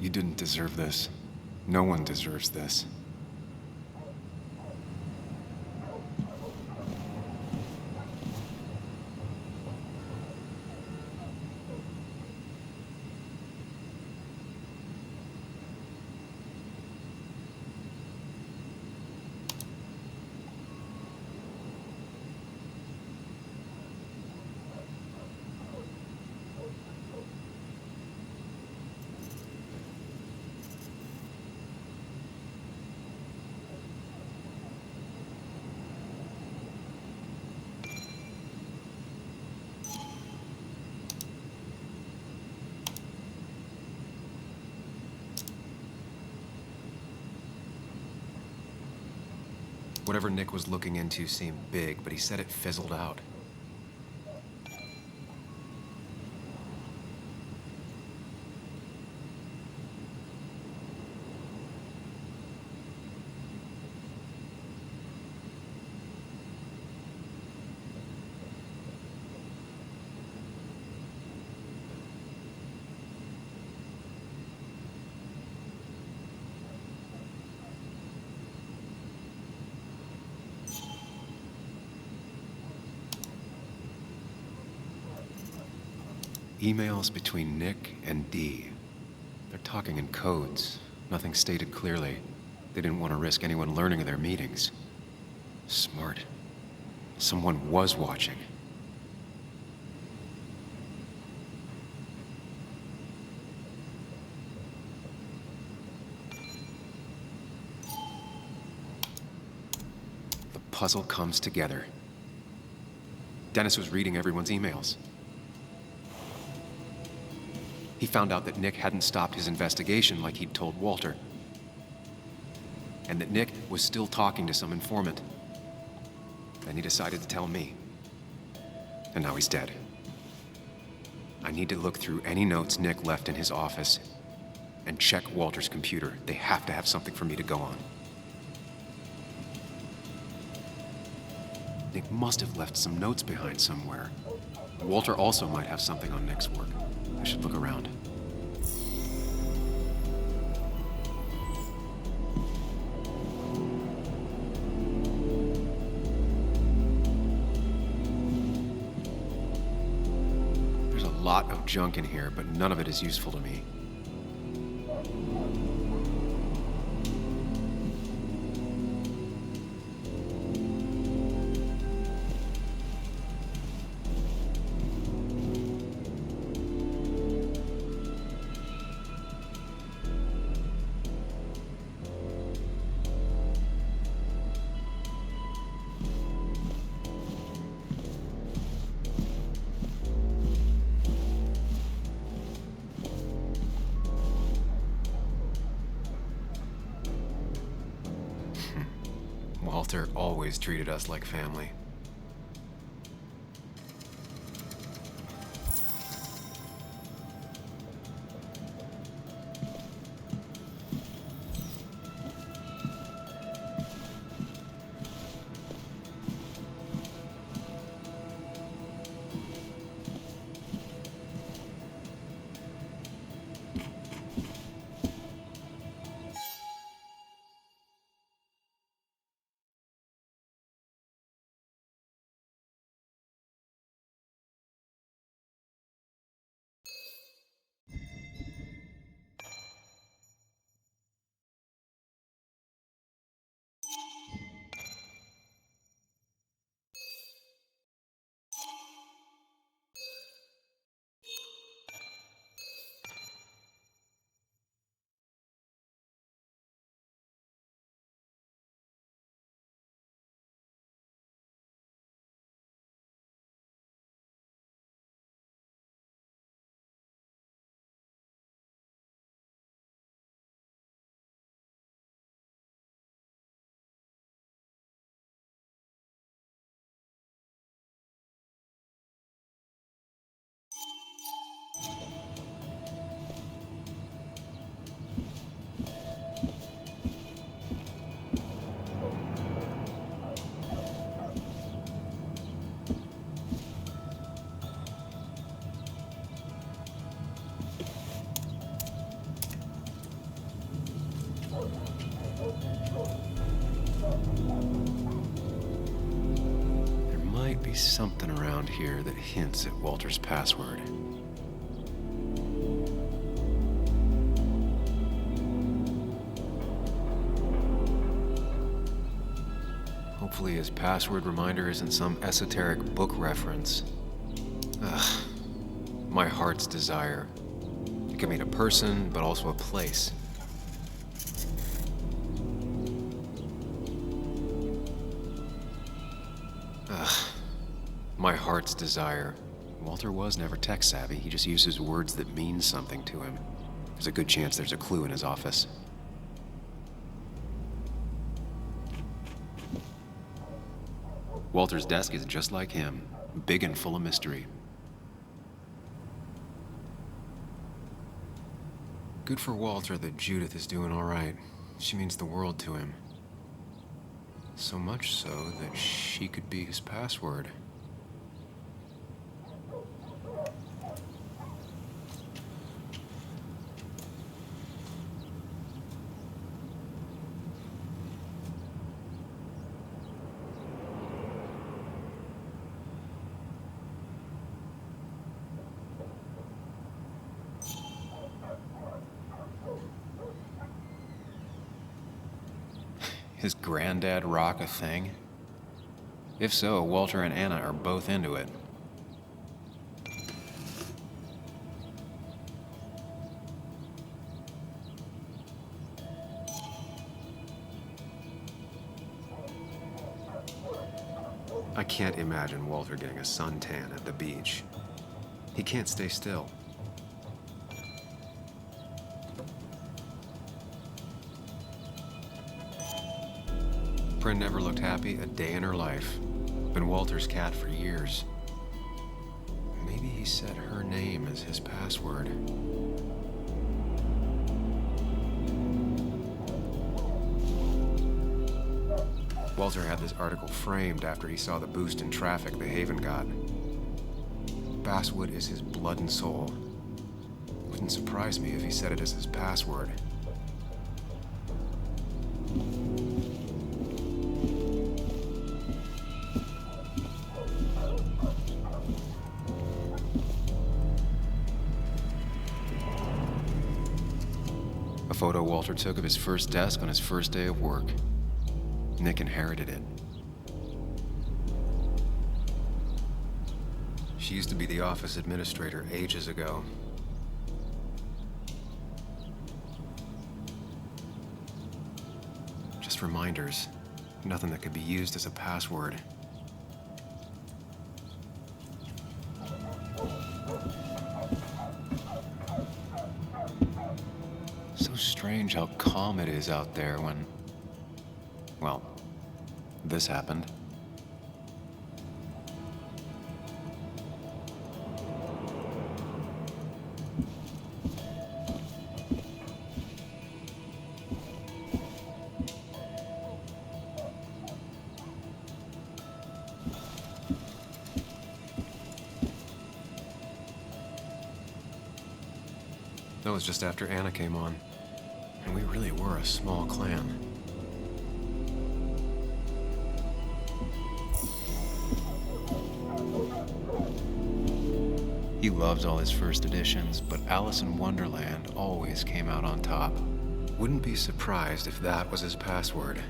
You didn't deserve this. No one deserves this. Whatever Nick was looking into seemed big, but he said it fizzled out. Emails between Nick and Dee. They're talking in codes. Nothing stated clearly. They didn't want to risk anyone learning of their meetings. Smart. Someone was watching. The puzzle comes together. Dennis was reading everyone's emails. He found out that Nick hadn't stopped his investigation like he'd told Walter. And that Nick was still talking to some informant. Then he decided to tell me. And now he's dead. I need to look through any notes Nick left in his office and check Walter's computer. They have to have something for me to go on. Nick must have left some notes behind somewhere. Walter also might have something on Nick's work. I should look around. There's a lot of junk in here, but none of it is useful to me. Walter always treated us like family. Be something around here that hints at Walter's password. Hopefully his password reminder isn't some esoteric book reference. Ugh. My heart's desire. It can mean a person, but also a place. My heart's desire. Walter was never tech savvy. He just uses words that mean something to him. There's a good chance there's a clue in his office. Walter's desk is just like him, big and full of mystery. Good for Walter that Judith is doing all right. She means the world to him. So much so that she could be his password. His granddad rock a thing? If so, Walter and Anna are both into it. I can't imagine Walter getting a suntan at the beach. He can't stay still. Prin never looked happy a day in her life. Been Walter's cat for years. Maybe he set her name as his password. Walter had this article framed after he saw the boost in traffic the Haven got. Basswood is his blood and soul. Wouldn't surprise me if he set it as his password. A photo Walter took of his first desk on his first day of work. Nick inherited it. She used to be the office administrator ages ago. Just reminders. Nothing that could be used as a password. So strange how calm it is out there when, well, this happened. That was just after Anna came on. And we really were a small clan. He loved all his first editions, but Alice in Wonderland always came out on top. Wouldn't be surprised if that was his password.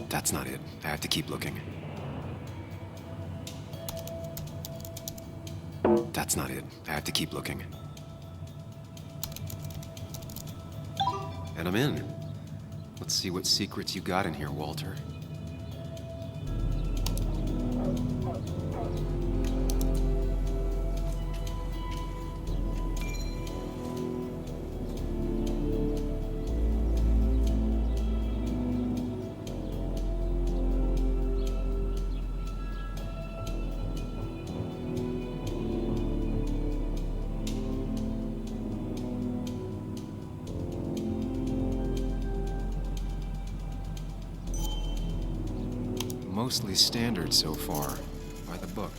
That's not it. I have to keep looking. That's not it. I have to keep looking. And I'm in. Let's see what secrets you got in here, Walter. Mostly standard so far, by the book.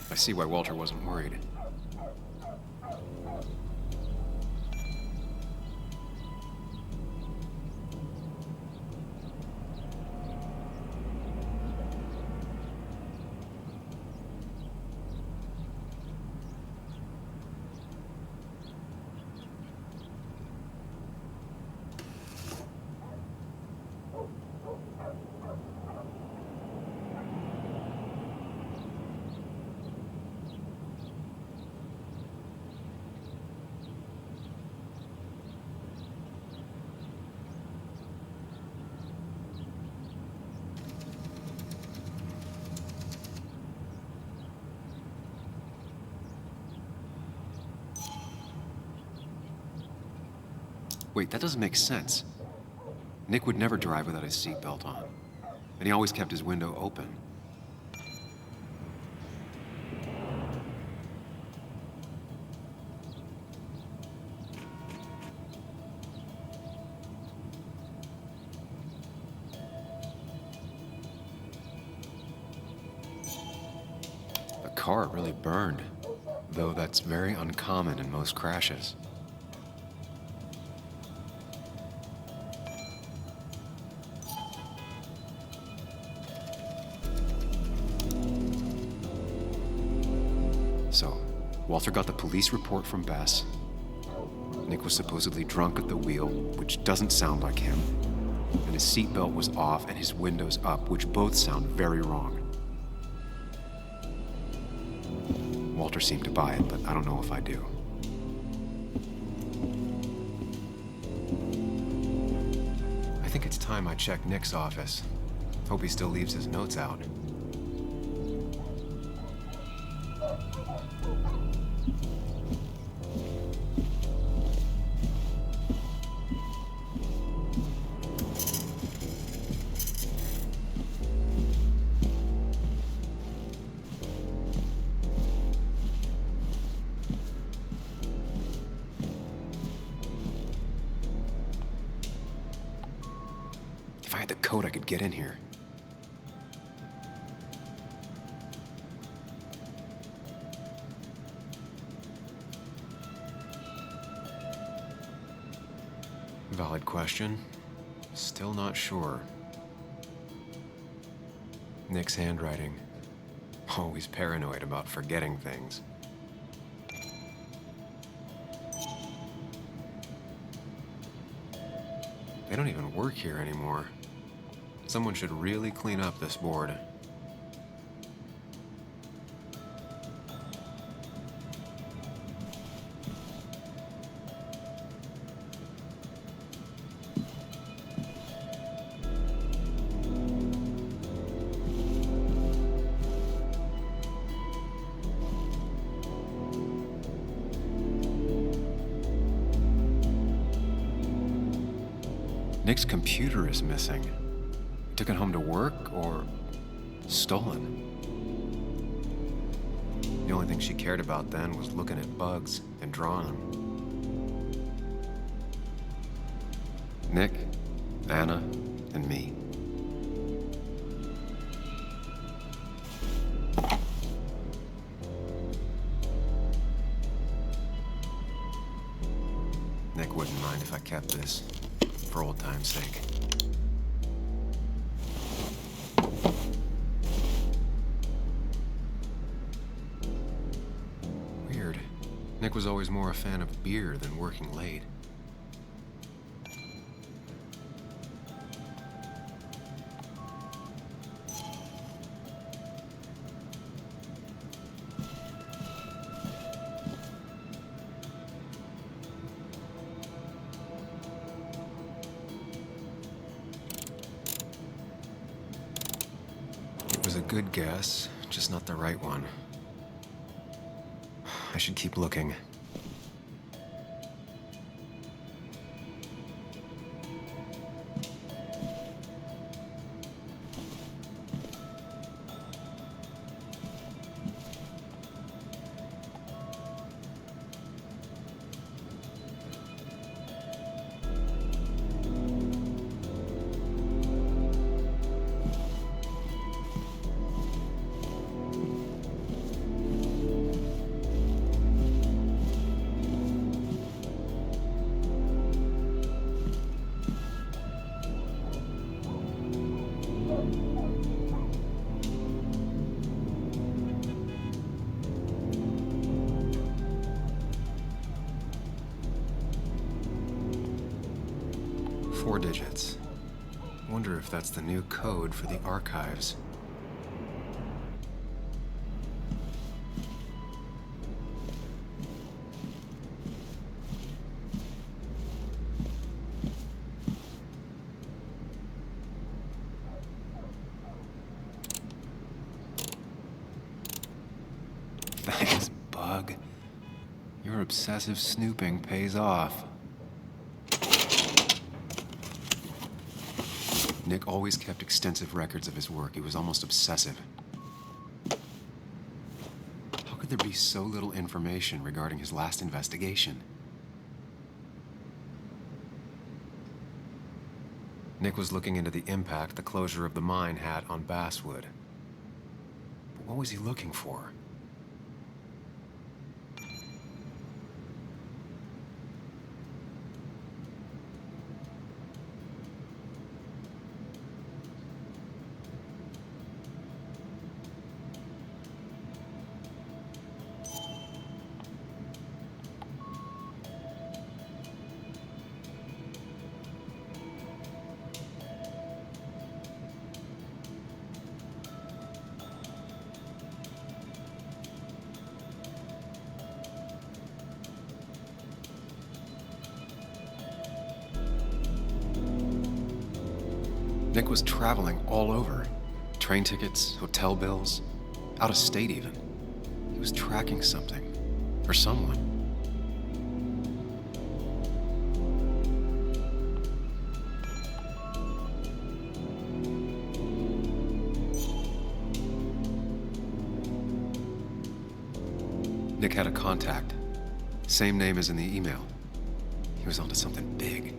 I see why Walter wasn't worried. Wait, that doesn't make sense. Nick would never drive without his seatbelt on. And he always kept his window open. The car really burned, though that's very uncommon in most crashes. So, Walter got the police report from Bess. Nick was supposedly drunk at the wheel, which doesn't sound like him. And his seatbelt was off and his windows up, which both sound very wrong. Walter seemed to buy it, but I don't know if I do. I think it's time I check Nick's office. Hope he still leaves his notes out. If I had the code, I could get in here. Valid question. Still not sure. Nick's handwriting. Always paranoid about forgetting things. They don't even work here anymore. Someone should really clean up this board. Nick's computer is missing. Took it home to work or stolen. The only thing she cared about then was looking at bugs and drawing them. Nick, Anna, and me. Nick wouldn't mind if I kept this, for old time's sake. Weird. Nick was always more a fan of beer than working late. It was a good guess, just not the right one. I should keep looking. Four digits. Wonder if that's the new code for the archives. Thanks, Bug. Your obsessive snooping pays off. Nick always kept extensive records of his work. He was almost obsessive. How could there be so little information regarding his last investigation? Nick was looking into the impact the closure of the mine had on Basswood. But what was he looking for? Nick was traveling all over. Train tickets, hotel bills, out of state even. He was tracking something. Or someone. Nick had a contact. Same name as in the email. He was onto something big.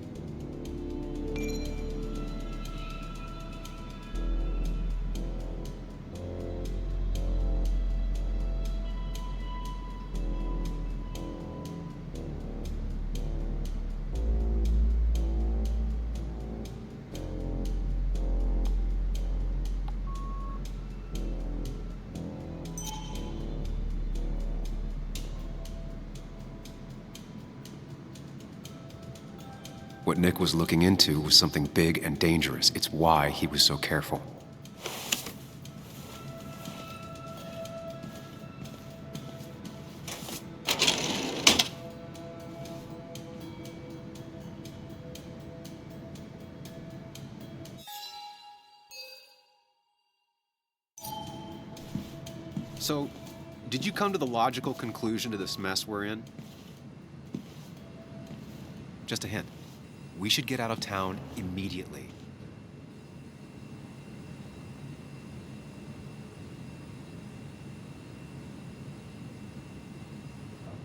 What Nick was looking into was something big and dangerous. It's why he was so careful. So, did you come to the logical conclusion to this mess we're in? Just a hint. We should get out of town immediately.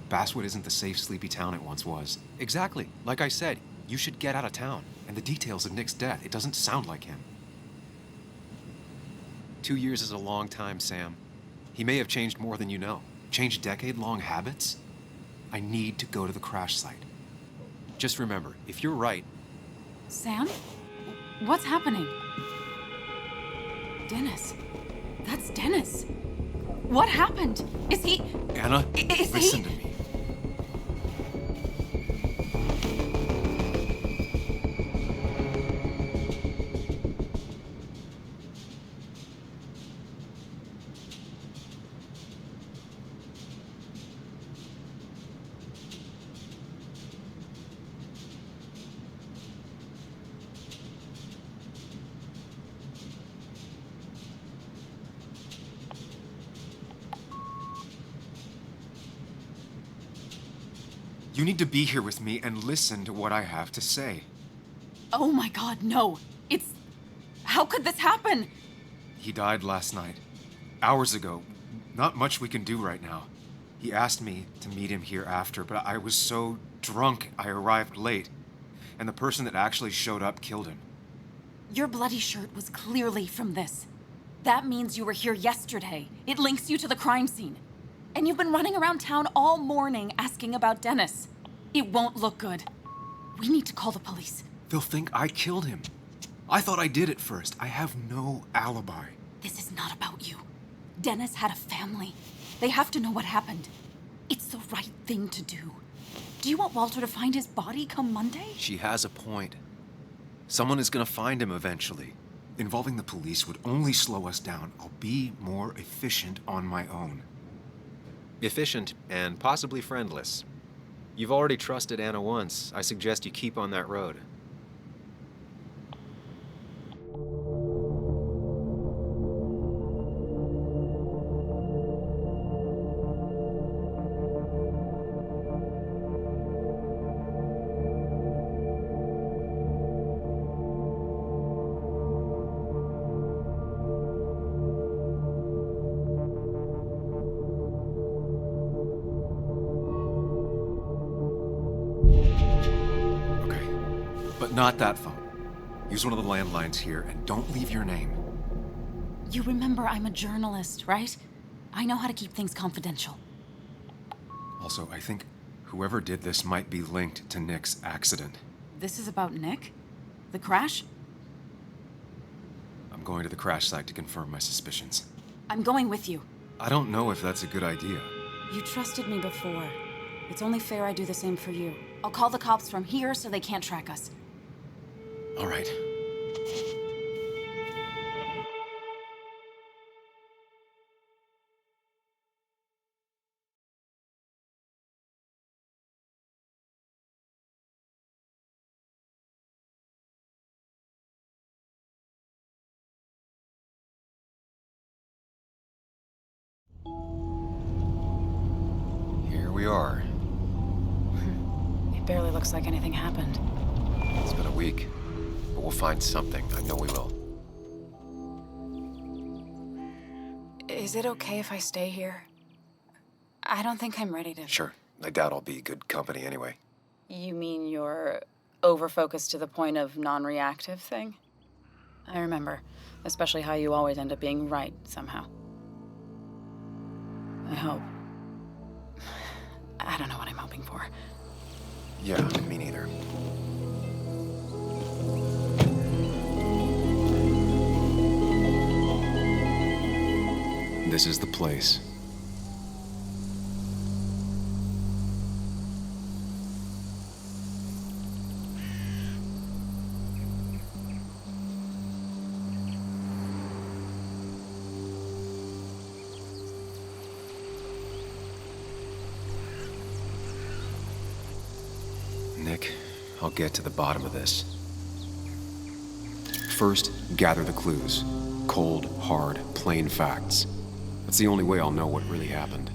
Basswood isn't the safe, sleepy town it once was. Exactly. Like I said, you should get out of town. And the details of Nick's death, it doesn't sound like him. 2 years is a long time, Sam. He may have changed more than you know. Changed decade-long habits? I need to go to the crash site. Just remember, if you're right... Sam? What's happening? Dennis. That's Dennis. What happened? Is he... Anna, listen to me. You need to be here with me and listen to what I have to say. Oh my God, no. It's... How could this happen? He died last night. Hours ago. Not much we can do right now. He asked me to meet him here after, but I was so drunk I arrived late. And the person that actually showed up killed him. Your bloody shirt was clearly from this. That means you were here yesterday. It links you to the crime scene. And you've been running around town all morning asking about Dennis. It won't look good. We need to call the police. They'll think I killed him. I thought I did at first. I have no alibi. This is not about you. Dennis had a family. They have to know what happened. It's the right thing to do. Do you want Walter to find his body come Monday? She has a point. Someone is gonna find him eventually. Involving the police would only slow us down. I'll be more efficient on my own. Efficient and possibly friendless. You've already trusted Anna once. I suggest you keep on that road. Not that phone. Use one of the landlines here and don't leave your name. You remember I'm a journalist, right? I know how to keep things confidential. Also, I think whoever did this might be linked to Nick's accident. This is about Nick? The crash? I'm going to the crash site to confirm my suspicions. I'm going with you. I don't know if that's a good idea. You trusted me before. It's only fair I do the same for you. I'll call the cops from here so they can't track us. All right. are. It barely looks like anything happened. It's been a week, but we'll find something. I know we will. Is it okay if I stay here? I don't think I'm ready to... Sure. I doubt I'll be good company anyway. You mean you're over-focused to the point of non-reactive thing? I remember, especially how you always end up being right somehow. I hope. I don't know what I'm hoping for. Yeah, me neither. This is the place. Nick, I'll get to the bottom of this. First, gather the clues. Cold, hard, plain facts. That's the only way I'll know what really happened.